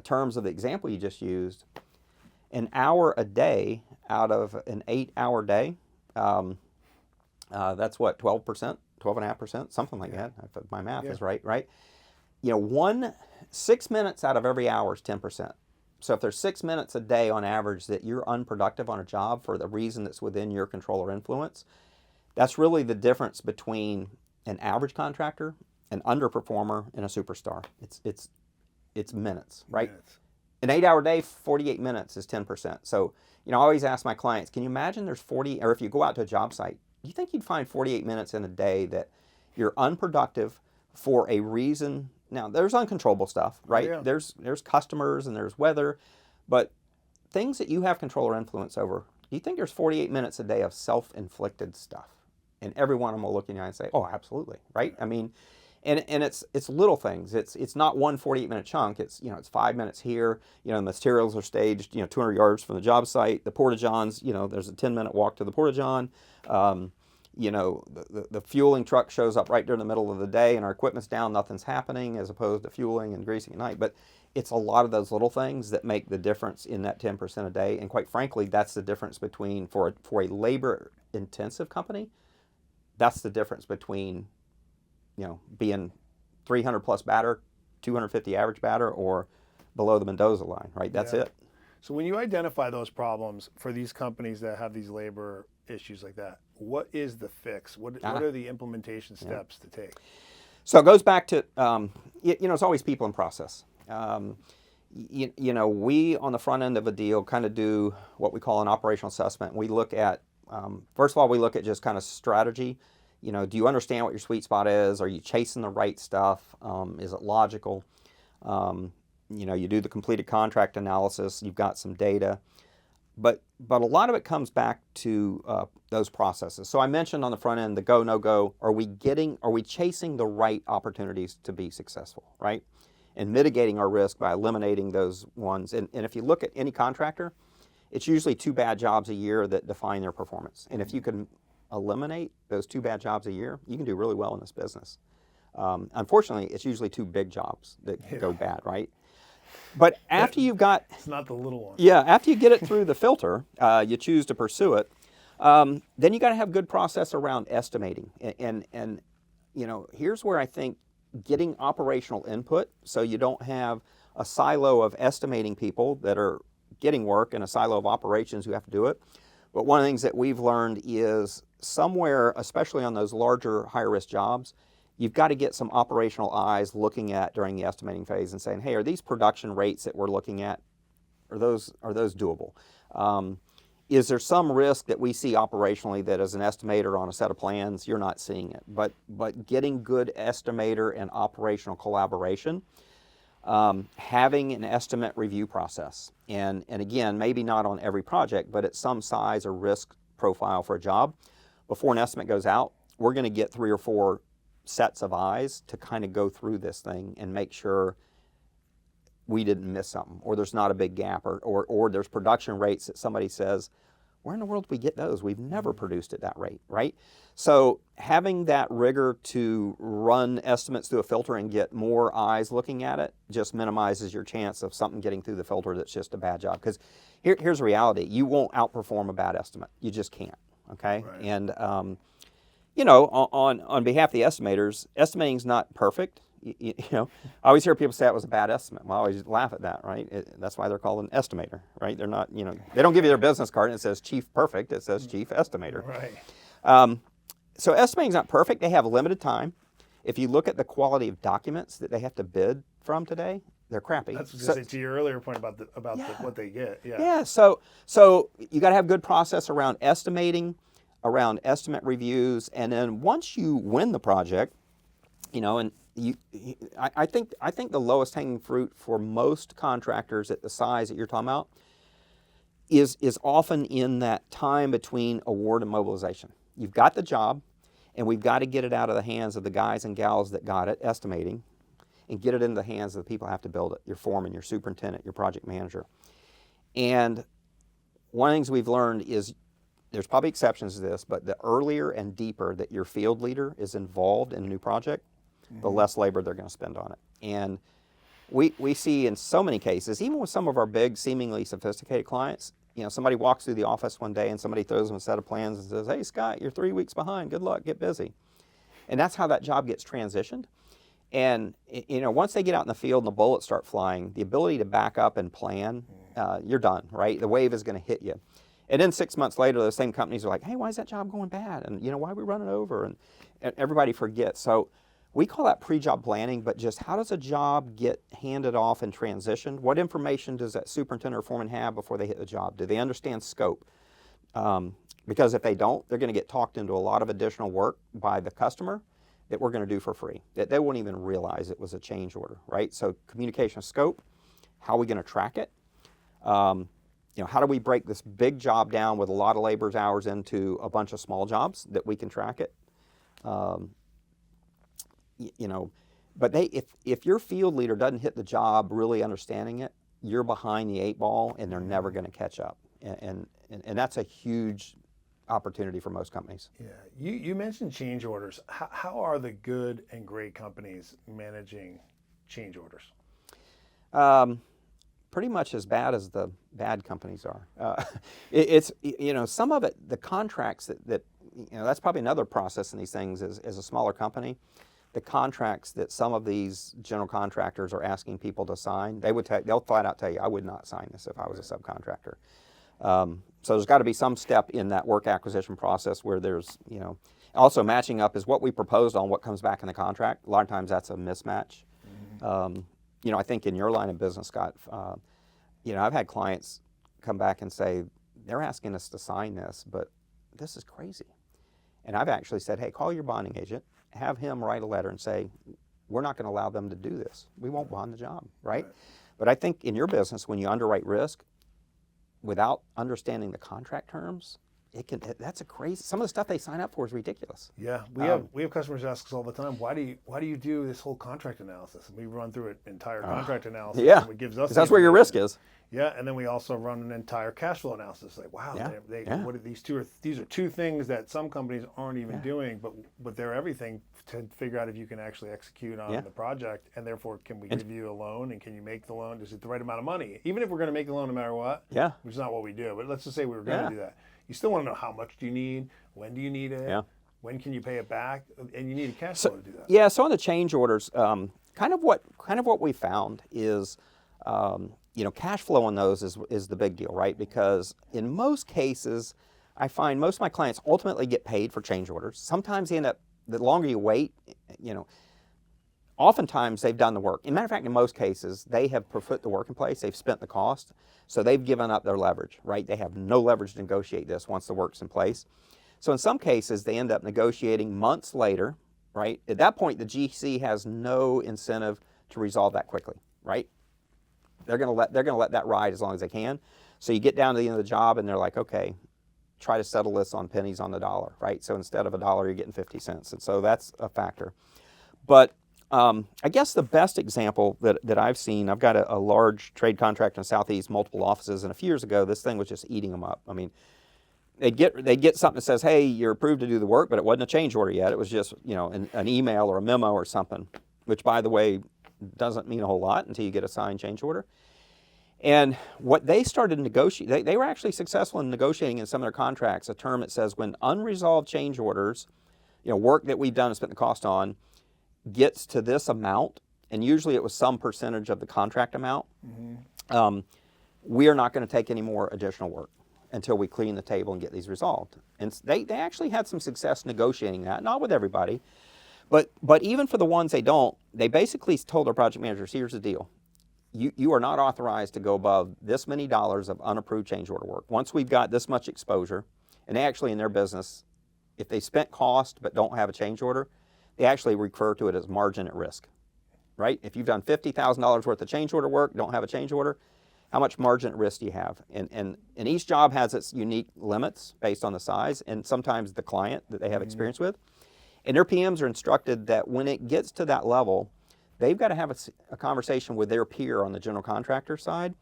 terms of the example you just used, an hour a day out of an 8-hour day, that's what, 12%, 12.5%, something like that, if my math is right? 6 minutes out of every hour is 10%. So if there's 6 minutes a day on average that you're unproductive on a job for the reason that's within your control or influence, that's really the difference between an average contractor, an underperformer, and a superstar. It's minutes, right? Minutes. An 8-hour day, 48 minutes is 10%. So, I always ask my clients, can you imagine there's 40, or if you go out to a job site, do you think you'd find 48 minutes in a day that you're unproductive for a reason? Now, there's uncontrollable stuff, right? Yeah. There's customers and there's weather, but things that you have control or influence over, do you think there's 48 minutes a day of self-inflicted stuff? And every one of them will look in your eye and say, oh, absolutely, right? I mean, and it's little things. It's not one 48-minute chunk. It's 5 minutes here. The materials are staged 200 yards from the job site. The porta-johns, there's a 10-minute walk to the porta-john. The fueling truck shows up right during the middle of the day, and our equipment's down. Nothing's happening, as opposed to fueling and greasing at night. But it's a lot of those little things that make the difference in that 10% a day. And quite frankly, that's the difference between for a labor-intensive company. That's the difference between being 300 plus batter, 250 average batter, or below the Mendoza line, right? That's it. So when you identify those problems for these companies that have these labor issues like that, what is the fix? What are the implementation steps to take? So it goes back to, it's always people and process. We on the front end of a deal kind of do what we call an operational assessment. We look at, first of all, we look at just kind of strategy. Do you understand what your sweet spot is? Are you chasing the right stuff? Is it logical? You do the completed contract analysis. You've got some data, but a lot of it comes back to those processes. So I mentioned on the front end the go no go. Are we chasing the right opportunities to be successful, right? And mitigating our risk by eliminating those ones. And if you look at any contractor, it's usually 2 bad jobs a year that define their performance. And if you can eliminate those 2 bad jobs a year, you can do really well in this business. Unfortunately, it's usually 2 big jobs that go bad, right? But after you've got, It's not the little one. yeah, after you get it through the filter, you choose to pursue it. Then you got to have good process around estimating. And here's where I think getting operational input, so you don't have a silo of estimating people that are getting work and a silo of operations who have to do it. But one of the things that we've learned is somewhere, especially on those larger, higher risk jobs, you've got to get some operational eyes looking at during the estimating phase and saying, hey, are these production rates that we're looking at, are those doable? Is there some risk that we see operationally that as an estimator on a set of plans, you're not seeing it? But getting good estimator and operational collaboration, having an estimate review process. And again, maybe not on every project, but at some size or risk profile for a job, before an estimate goes out, we're going to get 3 or 4 sets of eyes to kind of go through this thing and make sure we didn't miss something, or there's not a big gap, or there's production rates that somebody says, where in the world do we get those? We've never produced at that rate, right? So having that rigor to run estimates through a filter and get more eyes looking at it just minimizes your chance of something getting through the filter that's just a bad job. Because here's the reality. You won't outperform a bad estimate. You just can't, okay? Right. And, on behalf of the estimators, estimating's not perfect. I always hear people say it was a bad estimate. Well, I always laugh at that, right? That's why they're called an estimator, right? They're not, they don't give you their business card and it says Chief Perfect. It says Chief Estimator. Right. So estimating's not perfect. They have limited time. If you look at the quality of documents that they have to bid from today, they're crappy. That's to your earlier point about what they get. Yeah. Yeah. So you got to have good process around estimating, around estimate reviews, and then once you win the project, and I think the lowest hanging fruit for most contractors at the size that you're talking about is often in that time between award and mobilization. You've got the job, and we've got to get it out of the hands of the guys and gals that got it, estimating, and get it into the hands of the people who have to build it, your foreman, your superintendent, your project manager. And one of the things we've learned is, there's probably exceptions to this, but the earlier and deeper that your field leader is involved in a new project, the less labor they're going to spend on it. And we see in so many cases, even with some of our big, seemingly sophisticated clients, somebody walks through the office one day and somebody throws them a set of plans and says, hey, Scott, you're 3 weeks behind. Good luck. Get busy. And that's how that job gets transitioned. And, once they get out in the field and the bullets start flying, the ability to back up and plan, you're done, right? The wave is going to hit you. And then 6 months later, those same companies are like, hey, why is that job going bad? And, why are we running over? And everybody forgets. So we call that pre-job planning, but just how does a job get handed off and transitioned? What information does that superintendent or foreman have before they hit the job? Do they understand scope? Because if they don't, they're going to get talked into a lot of additional work by the customer that we're going to do for free, that they won't even realize it was a change order, right? So communication of scope, how are we going to track it? How do we break this big job down with a lot of labor's hours into a bunch of small jobs that we can track it? But if your field leader doesn't hit the job really understanding it, you're behind the 8 ball and they're never going to catch up. And that's a huge opportunity for most companies. Yeah. You mentioned change orders. How are the good and great companies managing change orders? Pretty much as bad as the bad companies are. It's some of it, the contracts that that's probably another process in these things as a smaller company. The contracts that some of these general contractors are asking people to sign, they'll flat out tell you, I would not sign this if I was a subcontractor. So there's got to be some step in that work acquisition process where there's, also matching up is what we proposed on what comes back in the contract. A lot of times that's a mismatch. I think in your line of business, Scott, I've had clients come back and say, they're asking us to sign this, but this is crazy. And I've actually said, hey, call your bonding agent, have him write a letter and say, we're not going to allow them to do this. We won't bond the job, right? But I think in your business, when you underwrite risk, without understanding the contract terms, that's a crazy. Some of the stuff they sign up for is ridiculous. Yeah, we have customers ask us all the time, why do you do this whole contract analysis? And we run through an entire contract analysis. Yeah, and it gives us that's where your risk is. Yeah, and then we also run an entire cash flow analysis. Like, wow, what are these two? These are two things that some companies aren't even doing, but they're everything to figure out if you can actually execute on the project, and therefore can we give you a loan, and can you make the loan? Is it the right amount of money? Even if we're going to make the loan no matter what, which is not what we do, but let's just say we were going to do that. You still want to know how much do you need, when do you need it, when can you pay it back, and you need a cash flow to do that. Yeah, so on the change orders, kind of what we found is, cash flow on those is the big deal, right? Because in most cases, I find most of my clients ultimately get paid for change orders. Sometimes they end up, the longer you wait, oftentimes they've done the work. As a matter of fact, in most cases, they have put the work in place, they've spent the cost, so they've given up their leverage, right? They have no leverage to negotiate this once the work's in place. So in some cases, they end up negotiating months later, right? At that point, the GC has no incentive to resolve that quickly, right? They're gonna let that ride as long as they can. So you get down to the end of the job and they're like, okay, try to settle this on pennies on the dollar, right? So instead of $1, you're getting 50 cents. And so that's a factor. But I guess the best example that I've seen, I've got a large trade contractor in the Southeast, multiple offices, and a few years ago, this thing was just eating them up. I mean, they get something that says, hey, you're approved to do the work, but it wasn't a change order yet. It was just, an email or a memo or something, which, by the way, doesn't mean a whole lot until you get a signed change order. And what they started negotiating, they were actually successful in negotiating in some of their contracts a term that says when unresolved change orders, work that we've done and spent the cost on, gets to this amount, and usually it was some percentage of the contract amount, we are not going to take any more additional work until we clean the table and get these resolved. And they actually had some success negotiating that, not with everybody, but even for the ones they basically told their project managers, here's the deal. You are not authorized to go above this many dollars of unapproved change order work. Once we've got this much exposure, and they actually in their business, if they spent cost but don't have a change order, they actually refer to it as margin at risk, right? If you've done $50,000 worth of change order work, don't have a change order, how much margin at risk do you have? And each job has its unique limits based on the size and sometimes the client that they have experience with. And their PMs are instructed that when it gets to that level, they've got to have a conversation with their peer on the general contractor side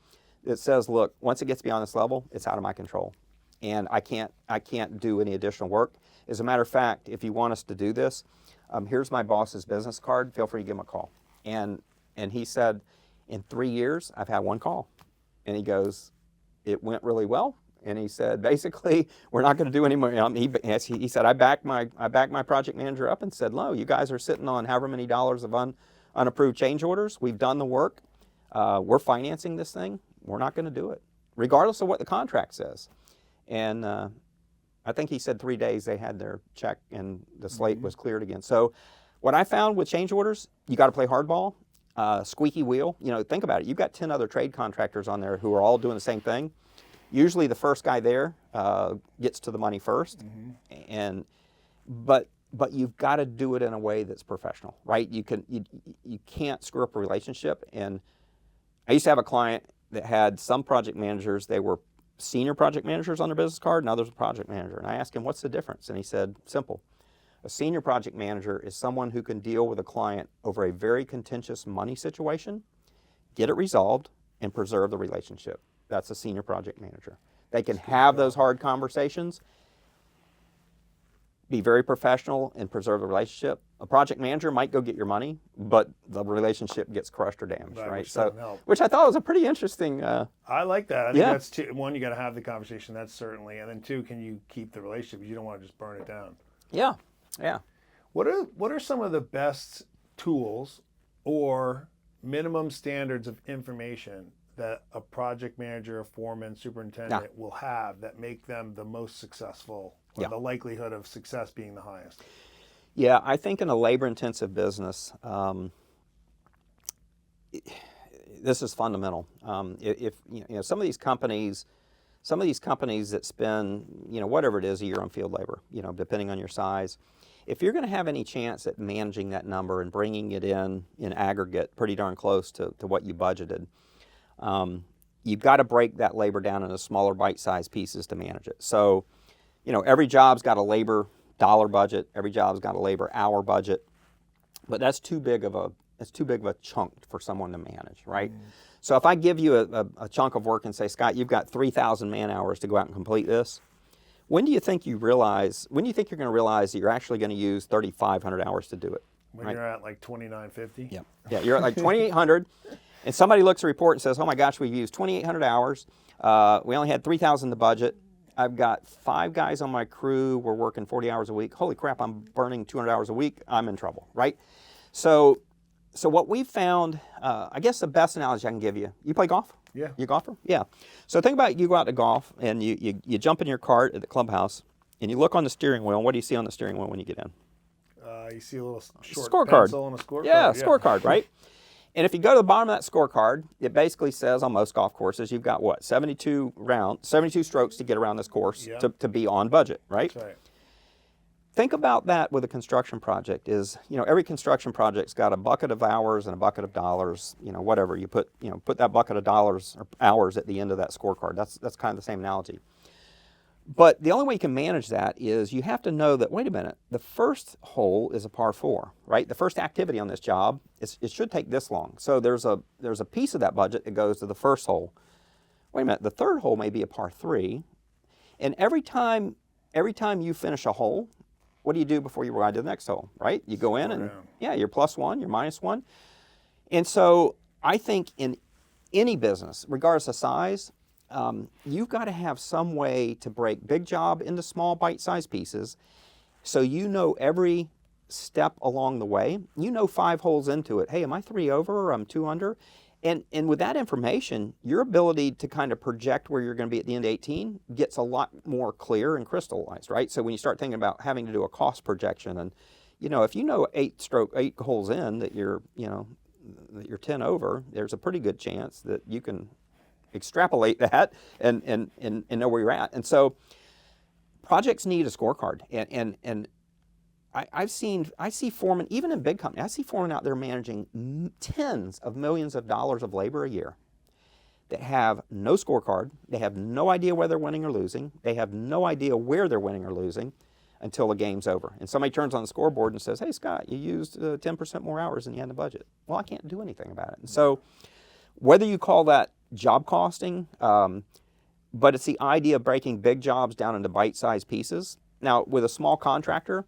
that says, look, once it gets beyond this level, it's out of my control. And I can't do any additional work. As a matter of fact, if you want us to do this, here's my boss's business card. Feel free to give him a call. And he said, in 3 years, I've had one call. And he goes, it went really well. And he said, basically, we're not going to do any more. He said, I backed my project manager up and said, no, you guys are sitting on however many dollars of unapproved change orders. We've done the work. We're financing this thing. We're not going to do it, regardless of what the contract says. And I think he said 3 days they had their check and the slate was cleared again. So what I found with change orders, you got to play hardball, squeaky wheel. Think about it. You've got 10 other trade contractors on there who are all doing the same thing. Usually the first guy there gets to the money first. But you've got to do it in a way that's professional, right? You can't screw up a relationship. And I used to have a client that had some project managers, they were senior project managers on their business card and others were project manager. And I asked him, what's the difference? And he said, simple. A senior project manager is someone who can deal with a client over a very contentious money situation, get it resolved, and preserve the relationship. That's a senior project manager. They can have those hard conversations, be very professional, and preserve the relationship. A project manager might go get your money, but the relationship gets crushed or damaged, right? Which I thought was a pretty interesting. I like that. I think that's two. One, you got to have the conversation. That's certainly, and then two, can you keep the relationship? Because you don't want to just burn it down. Yeah. What are some of the best tools or minimum standards of information that a project manager, a foreman, superintendent will have that make them the most successful, or the likelihood of success being the highest? Yeah, I think in a labor-intensive business, this is fundamental. If some of these companies that spend whatever it is a year on field labor, depending on your size, if you're going to have any chance at managing that number and bringing it in aggregate pretty darn close to what you budgeted, you've got to break that labor down into smaller bite-sized pieces to manage it. So every job's got a labor dollar budget, every job's got a labor hour budget, but that's too big of a chunk for someone to manage, right? So if I give you a chunk of work and say, Scott, you've got 3,000 man hours to go out and complete this, when do you think you're going to realize that you're actually going to use 3,500 hours to do it? When you're at like 2,950? Yeah, you're at like 2,800, and somebody looks at a report and says, oh my gosh, we've used 2,800 hours. We only had 3,000 to budget. I've got 5 guys on my crew. We're working 40 hours a week. Holy crap, I'm burning 200 hours a week. I'm in trouble, right? So what we've found, I guess the best analogy I can give you, you play golf? Yeah. You a golfer? Yeah. So think about you go out to golf and you jump in your cart at the clubhouse and you look on the steering wheel. And what do you see on the steering wheel when you get in? You see a little short scorecard. pencil and a scorecard. Yeah, scorecard, right? And if you go to the bottom of that scorecard, it basically says on most golf courses, you've got what, 72 strokes to get around this course to be on budget, right? That's right. Think about that with a construction project is, every construction project's got a bucket of hours and a bucket of dollars, whatever. You put that bucket of dollars or hours at the end of that scorecard. That's kind of the same analogy. But the only way you can manage that is you have to know that, wait a minute, the first hole is a par 4, right? The first activity on this job, it should take this long. So there's a piece of that budget that goes to the first hole. Wait a minute, the third hole may be a par 3. And every time you finish a hole, what do you do before you ride to the next hole, right? You go in and, you're +1, you're -1. And so I think in any business, regardless of size, you've got to have some way to break big job into small bite-sized pieces so every step along the way. 5 holes into it, hey, am I 3 over or I'm 2 under? And with that information, your ability to kind of project where you're going to be at the end of 18 gets a lot more clear and crystallized, right? So when you start thinking about having to do a cost projection and, if 8 holes in that you're 10 over, there's a pretty good chance that you can extrapolate that and know where you're at. And so projects need a scorecard. And I see foremen, even in big companies, I see foremen out there managing tens of millions of dollars of labor a year that have no scorecard. They have no idea whether they're winning or losing. They have no idea where they're winning or losing until the game's over. And somebody turns on the scoreboard and says, hey, Scott, you used 10% more hours than you had in the budget. Well, I can't do anything about it. And so whether you call that job costing, but it's the idea of breaking big jobs down into bite-sized pieces. Now, with a small contractor,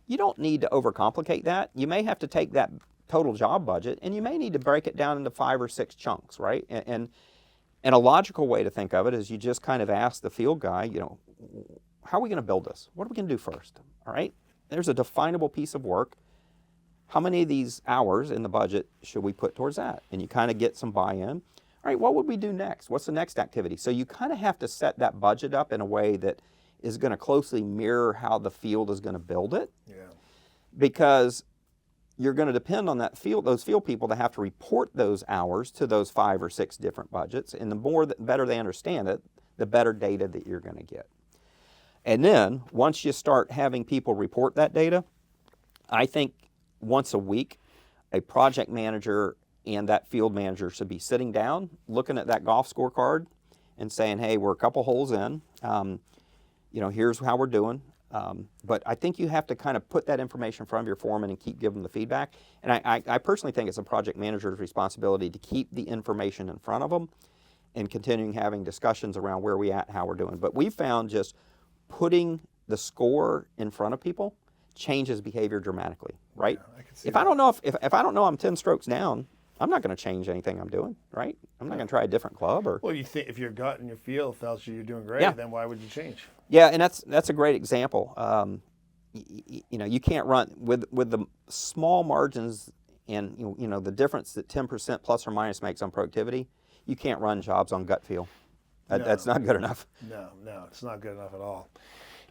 you don't need to overcomplicate that. You may have to take that total job budget and you may need to break it down into 5 or 6 chunks, right? And a logical way to think of it is you just kind of ask the field guy, how are we going to build this? What are we going to do first? All right? There's a definable piece of work. How many of these hours in the budget should we put towards that? And you kind of get some buy-in. All right, what would we do next? What's the next activity? So you kind of have to set that budget up in a way that is going to closely mirror how the field is going to build it. Yeah. Because you're going to depend on those field people to have to report those hours to those 5 or 6 different budgets. And the better they understand it, the better data that you're going to get. And then once you start having people report that data, I think once a week, a project manager and that field manager should be sitting down, looking at that golf scorecard and saying, hey, we're a couple holes in. Here's how we're doing. But I think you have to kind of put that information in front of your foreman and keep giving them the feedback. And I personally think it's a project manager's responsibility to keep the information in front of them and continuing having discussions around where we at, how we're doing. But we found just putting the score in front of people changes behavior dramatically, right? Yeah, I can see if I don't know I'm 10 strokes down, I'm not going to change anything I'm doing, right? I'm not going to try a different club or. Well, you think if your gut and your feel tells you you're doing great, then why would you change? Yeah, and that's a great example. You can't run with the small margins and the difference that 10% plus or minus makes on productivity. You can't run jobs on gut feel. That's not good enough. No, it's not good enough at all.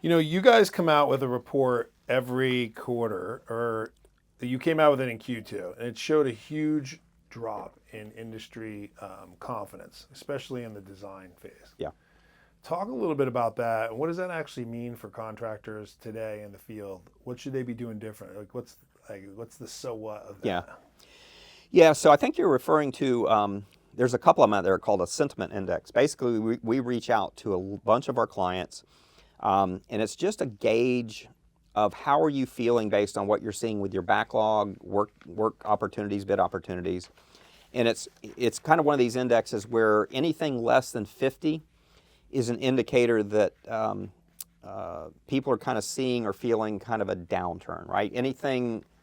You guys come out with a report every quarter, or you came out with it in Q2, and it showed a huge drop in industry confidence, especially in the design phase. Yeah. Talk a little bit about that. What does that actually mean for contractors today in the field? What should they be doing different? What's the so what of that? Yeah. So I think you're referring to. There's a couple of them out there called a sentiment index. Basically, we reach out to a bunch of our clients. And it's just a gauge of how are you feeling based on what you're seeing with your backlog, work opportunities, bid opportunities. And it's kind of one of these indexes where anything less than 50 is an indicator that people are kind of seeing or feeling kind of a downturn, right?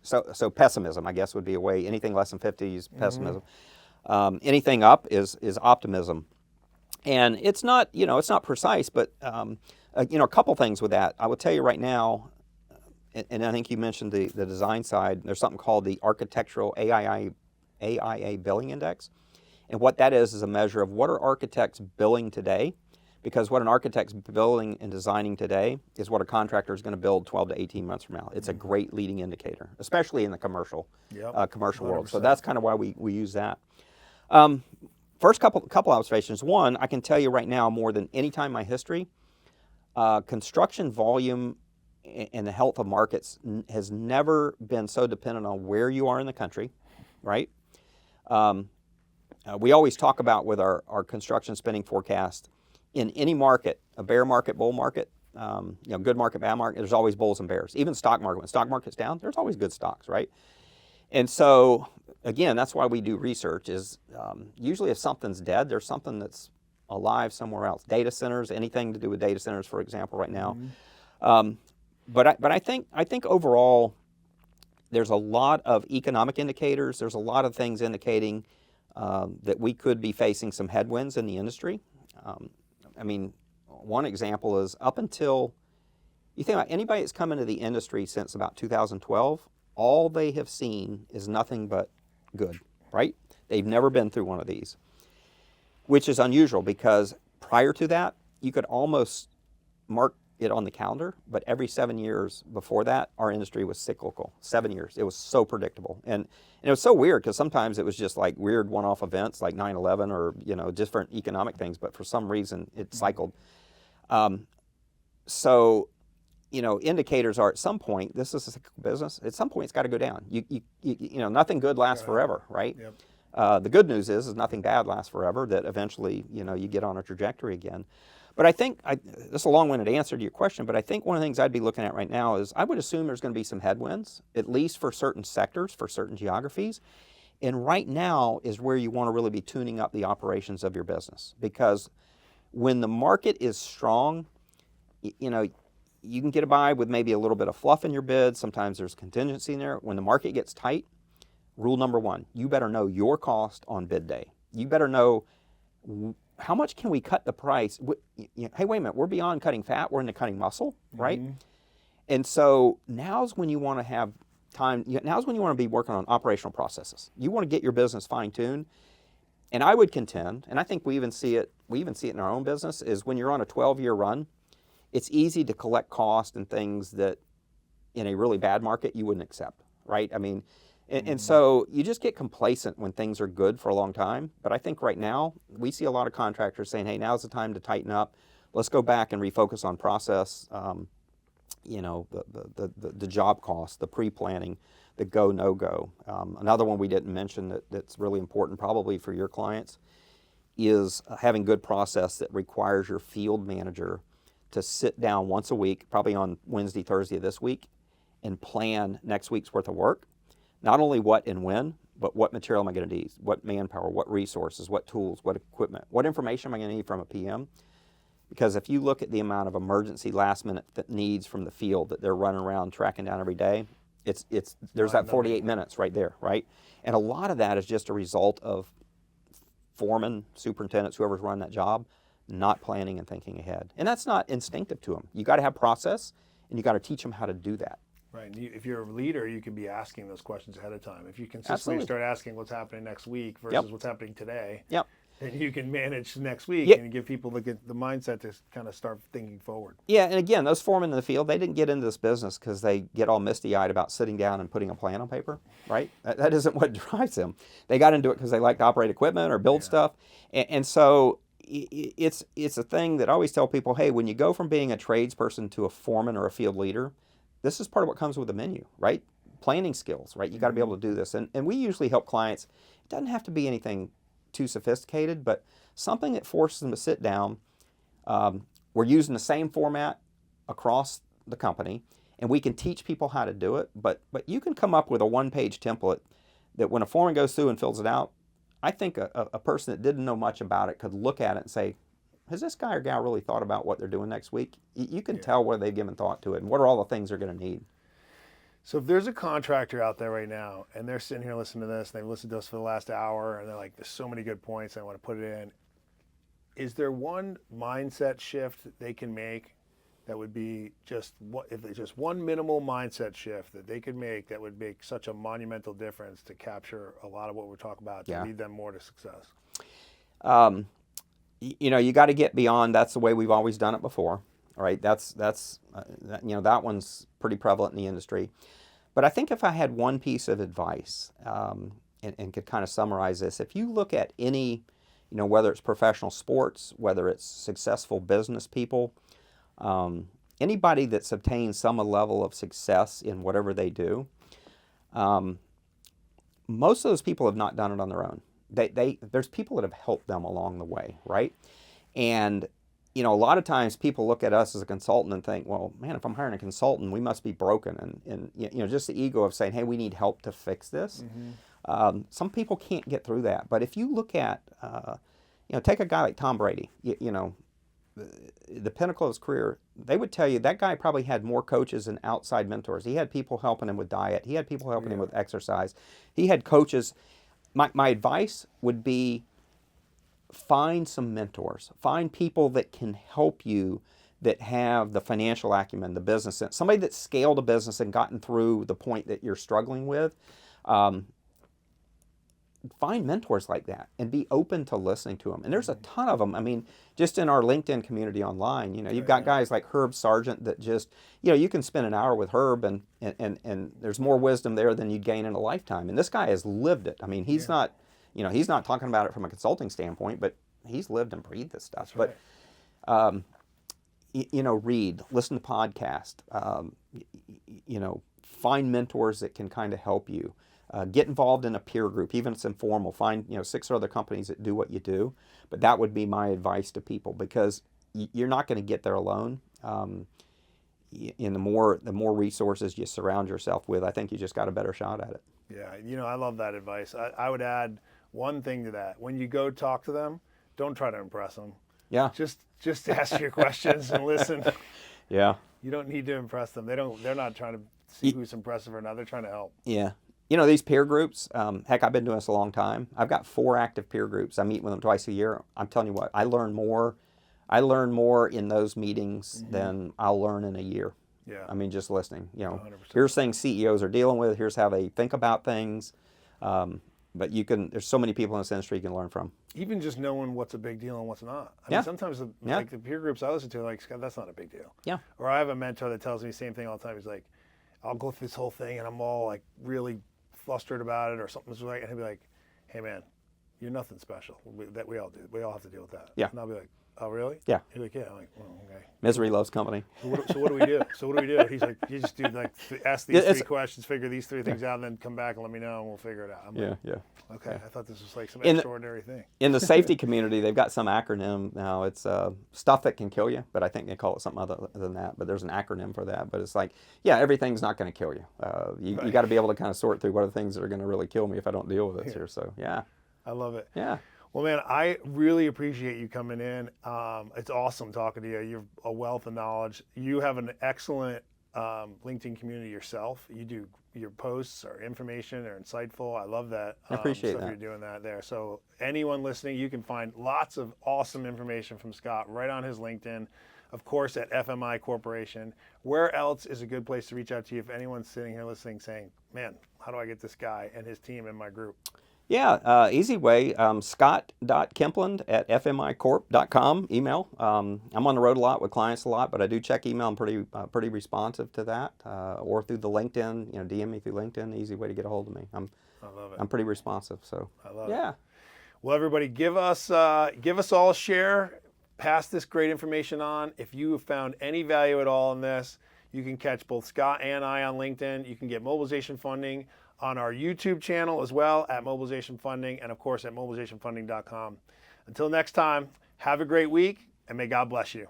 So pessimism, I guess, would be a way. Anything less than 50 is pessimism. Anything up is optimism. And it's not, it's not precise, but a couple things with that. I will tell you right now, and I think you mentioned the design side. There's something called the Architectural AIA Billing Index, and what that is a measure of what are architects billing today, because what an architect's building and designing today is what a contractor is going to build 12 to 18 months from now. It's a great leading indicator, especially in the commercial world. So that's kind of why we use that. First couple observations. One, I can tell you right now, more than any time in my history, construction volume and the health of markets has never been so dependent on where you are in the country, right? We always talk about with our construction spending forecast, in any market, a bear market, bull market, good market, bad market, there's always bulls and bears. Even stock market, when stock market's down, there's always good stocks, right? And so, again, that's why we do research is usually if something's dead, there's something that's alive somewhere else. Data centers, anything to do with data centers, for example, right now. But I think overall, there's a lot of economic indicators. There's a lot of things indicating that we could be facing some headwinds in the industry. One example is up until, you think about anybody that's come into the industry since about 2012, all they have seen is nothing but good, right? They've never been through one of these, which is unusual because prior to that, you could almost mark it on the calendar, but every 7 years before that, our industry was cyclical. 7 years. It was so predictable. And it was so weird because sometimes it was just like weird one-off events like 9/11 or, different economic things, but for some reason it cycled. Indicators are at some point, this is a cyclical business, at some point it's got to go down. Nothing good lasts forever, right? Yep. The good news is nothing bad lasts forever, that eventually, you get on a trajectory again. But I think, this is a long-winded answer to your question, but I think one of the things I'd be looking at right now is I would assume there's going to be some headwinds, at least for certain sectors, for certain geographies. And right now is where you want to really be tuning up the operations of your business. Because when the market is strong, you can get by with maybe a little bit of fluff in your bid. Sometimes there's contingency in there. When the market gets tight, rule number one, you better know your cost on bid day. You better know how much can we cut the price. Hey, wait a minute, we're beyond cutting fat, we're into cutting muscle, right? And so now's when you want to have time, now's when you want to be working on operational processes. You want to get your business fine-tuned. And I would contend, and I think we even see it in our own business, is when you're on a 12-year run, it's easy to collect cost and things that in a really bad market you wouldn't accept, right? And so you just get complacent when things are good for a long time. But I think right now we see a lot of contractors saying, hey, now's the time to tighten up. Let's go back and refocus on process, the job cost, the pre-planning, the go, no-go. Another one we didn't mention that's really important probably for your clients is having good process that requires your field manager to sit down once a week, probably on Wednesday, Thursday of this week, and plan next week's worth of work. Not only what and when, but what material am I going to need, what manpower, what resources, what tools, what equipment, what information am I going to need from a PM? Because if you look at the amount of emergency last minute needs from the field that they're running around tracking down every day, there's that 48 minutes right there, right? And a lot of that is just a result of foremen, superintendents, whoever's running that job, not planning and thinking ahead. And that's not instinctive to them. You got to have process, and you got to teach them how to do that. Right. And if you're a leader, you can be asking those questions ahead of time. If you consistently start asking what's happening next week versus what's happening today, then you can manage next week and give people the mindset to kind of start thinking forward. Yeah, and again, those foremen in the field, they didn't get into this business because they get all misty-eyed about sitting down and putting a plan on paper, right? That isn't what drives them. They got into it because they like to operate equipment or build stuff. And so it's a thing that I always tell people, hey, when you go from being a tradesperson to a foreman or a field leader, this is part of what comes with the menu, right? Planning skills, right? You got to be able to do this. And we usually help clients. It doesn't have to be anything too sophisticated, but something that forces them to sit down. We're using the same format across the company, and we can teach people how to do it. But you can come up with a one-page template that when a foreman goes through and fills it out, I think a person that didn't know much about it could look at it and say, has this guy or gal really thought about what they're doing next week? You can tell whether they've given thought to it and what are all the things they're going to need. So if there's a contractor out there right now and they're sitting here listening to this and they've listened to us for the last hour and they're like, there's so many good points, I want to put it in. Is there one mindset shift that they can make that would be if there's just one minimal mindset shift that they could make that would make such a monumental difference to capture a lot of what we're talking about to lead them more to success? You got to get beyond, that's the way we've always done it before, right? That one's pretty prevalent in the industry. But I think if I had one piece of advice and could kind of summarize this, if you look at any, whether it's professional sports, whether it's successful business people, anybody that's obtained some level of success in whatever they do, most of those people have not done it on their own. There's people that have helped them along the way, right? And a lot of times people look at us as a consultant and think, well, man, if I'm hiring a consultant, we must be broken. And just the ego of saying, hey, we need help to fix this. Mm-hmm. Some people can't get through that. But if you look at, take a guy like Tom Brady, the pinnacle of his career, they would tell you that guy probably had more coaches and outside mentors. He had people helping him with diet. He had people helping him with exercise. He had coaches. My advice would be find some mentors. Find people that can help you, that have the financial acumen, the business sense, somebody that scaled a business and gotten through the point that you're struggling with. Find mentors like that and be open to listening to them. And there's a ton of them. I mean, just in our LinkedIn community online, you've got guys like Herb Sargent that just, you can spend an hour with Herb and there's more wisdom there than you'd gain in a lifetime. And this guy has lived it. I mean, he's not, he's not talking about it from a consulting standpoint, but he's lived and breathed this stuff. That's right. But, read, listen to podcasts, find mentors that can kind of help you. Get involved in a peer group, even if it's informal. Find 6 other companies that do what you do. But that would be my advice to people, because you're not going to get there alone. And the more resources you surround yourself with, I think you just got a better shot at it. Yeah, I love that advice. I would add one thing to that. When you go talk to them, don't try to impress them. Yeah. Just ask your questions and listen. Yeah. You don't need to impress them. They're not trying to see who's impressive or not. They're trying to help. Yeah. These peer groups, heck, I've been doing this a long time. I've got 4 active peer groups. I meet with them twice a year. I'm telling you what, I learn more in those meetings than I'll learn in a year. Yeah. I mean, just listening, 100%. Here's things CEOs are dealing with. Here's how they think about things. But there's so many people in this industry you can learn from. Even just knowing what's a big deal and what's not. I mean, sometimes like the peer groups I listen to, like, Scott, that's not a big deal. Yeah. Or I have a mentor that tells me the same thing all the time. He's like, I'll go through this whole thing and I'm all like really flustered about it or something's right, and he'll be like, hey man, you're nothing special. That we all do. We all have to deal with that. Yeah. And I'll be like, oh really? Yeah. He's like, yeah. I'm like, well, okay. Misery loves company. So what do we do? He's like, you just do ask these 3 questions, figure these 3 things out, and then come back and let me know and we'll figure it out. I'm like, okay, I thought this was like some extraordinary thing. In the safety community, they've got some acronym now. It's stuff that can kill you, but I think they call it something other than that. But there's an acronym for that. But it's like, everything's not going to kill you. You got to be able to kind of sort through what are the things that are going to really kill me if I don't deal with it here. So, yeah. I love it. Yeah. Well, man, I really appreciate you coming in. It's awesome talking to you. You're a wealth of knowledge. You have an excellent LinkedIn community yourself. You do, your posts are information, they're insightful. I love that. I appreciate that. You're doing that there. So anyone listening, you can find lots of awesome information from Scott right on his LinkedIn. Of course, at FMI Corporation. Where else is a good place to reach out to you if anyone's sitting here listening saying, man, how do I get this guy and his team in my group? Yeah, easy way, scott.kimpland@fmicorp.com, email. I'm on the road a lot with clients a lot, but I do check email. I'm pretty responsive to that, or through the LinkedIn, DM me through LinkedIn, easy way to get a hold of me. I love it. I'm pretty responsive, so. I love it. Yeah. Well, everybody, give us all a share, pass this great information on. If you have found any value at all in this, you can catch both Scott and I on LinkedIn. You can get mobilization funding on our YouTube channel as well at Mobilization Funding, and of course at mobilizationfunding.com. Until next time, have a great week and may God bless you.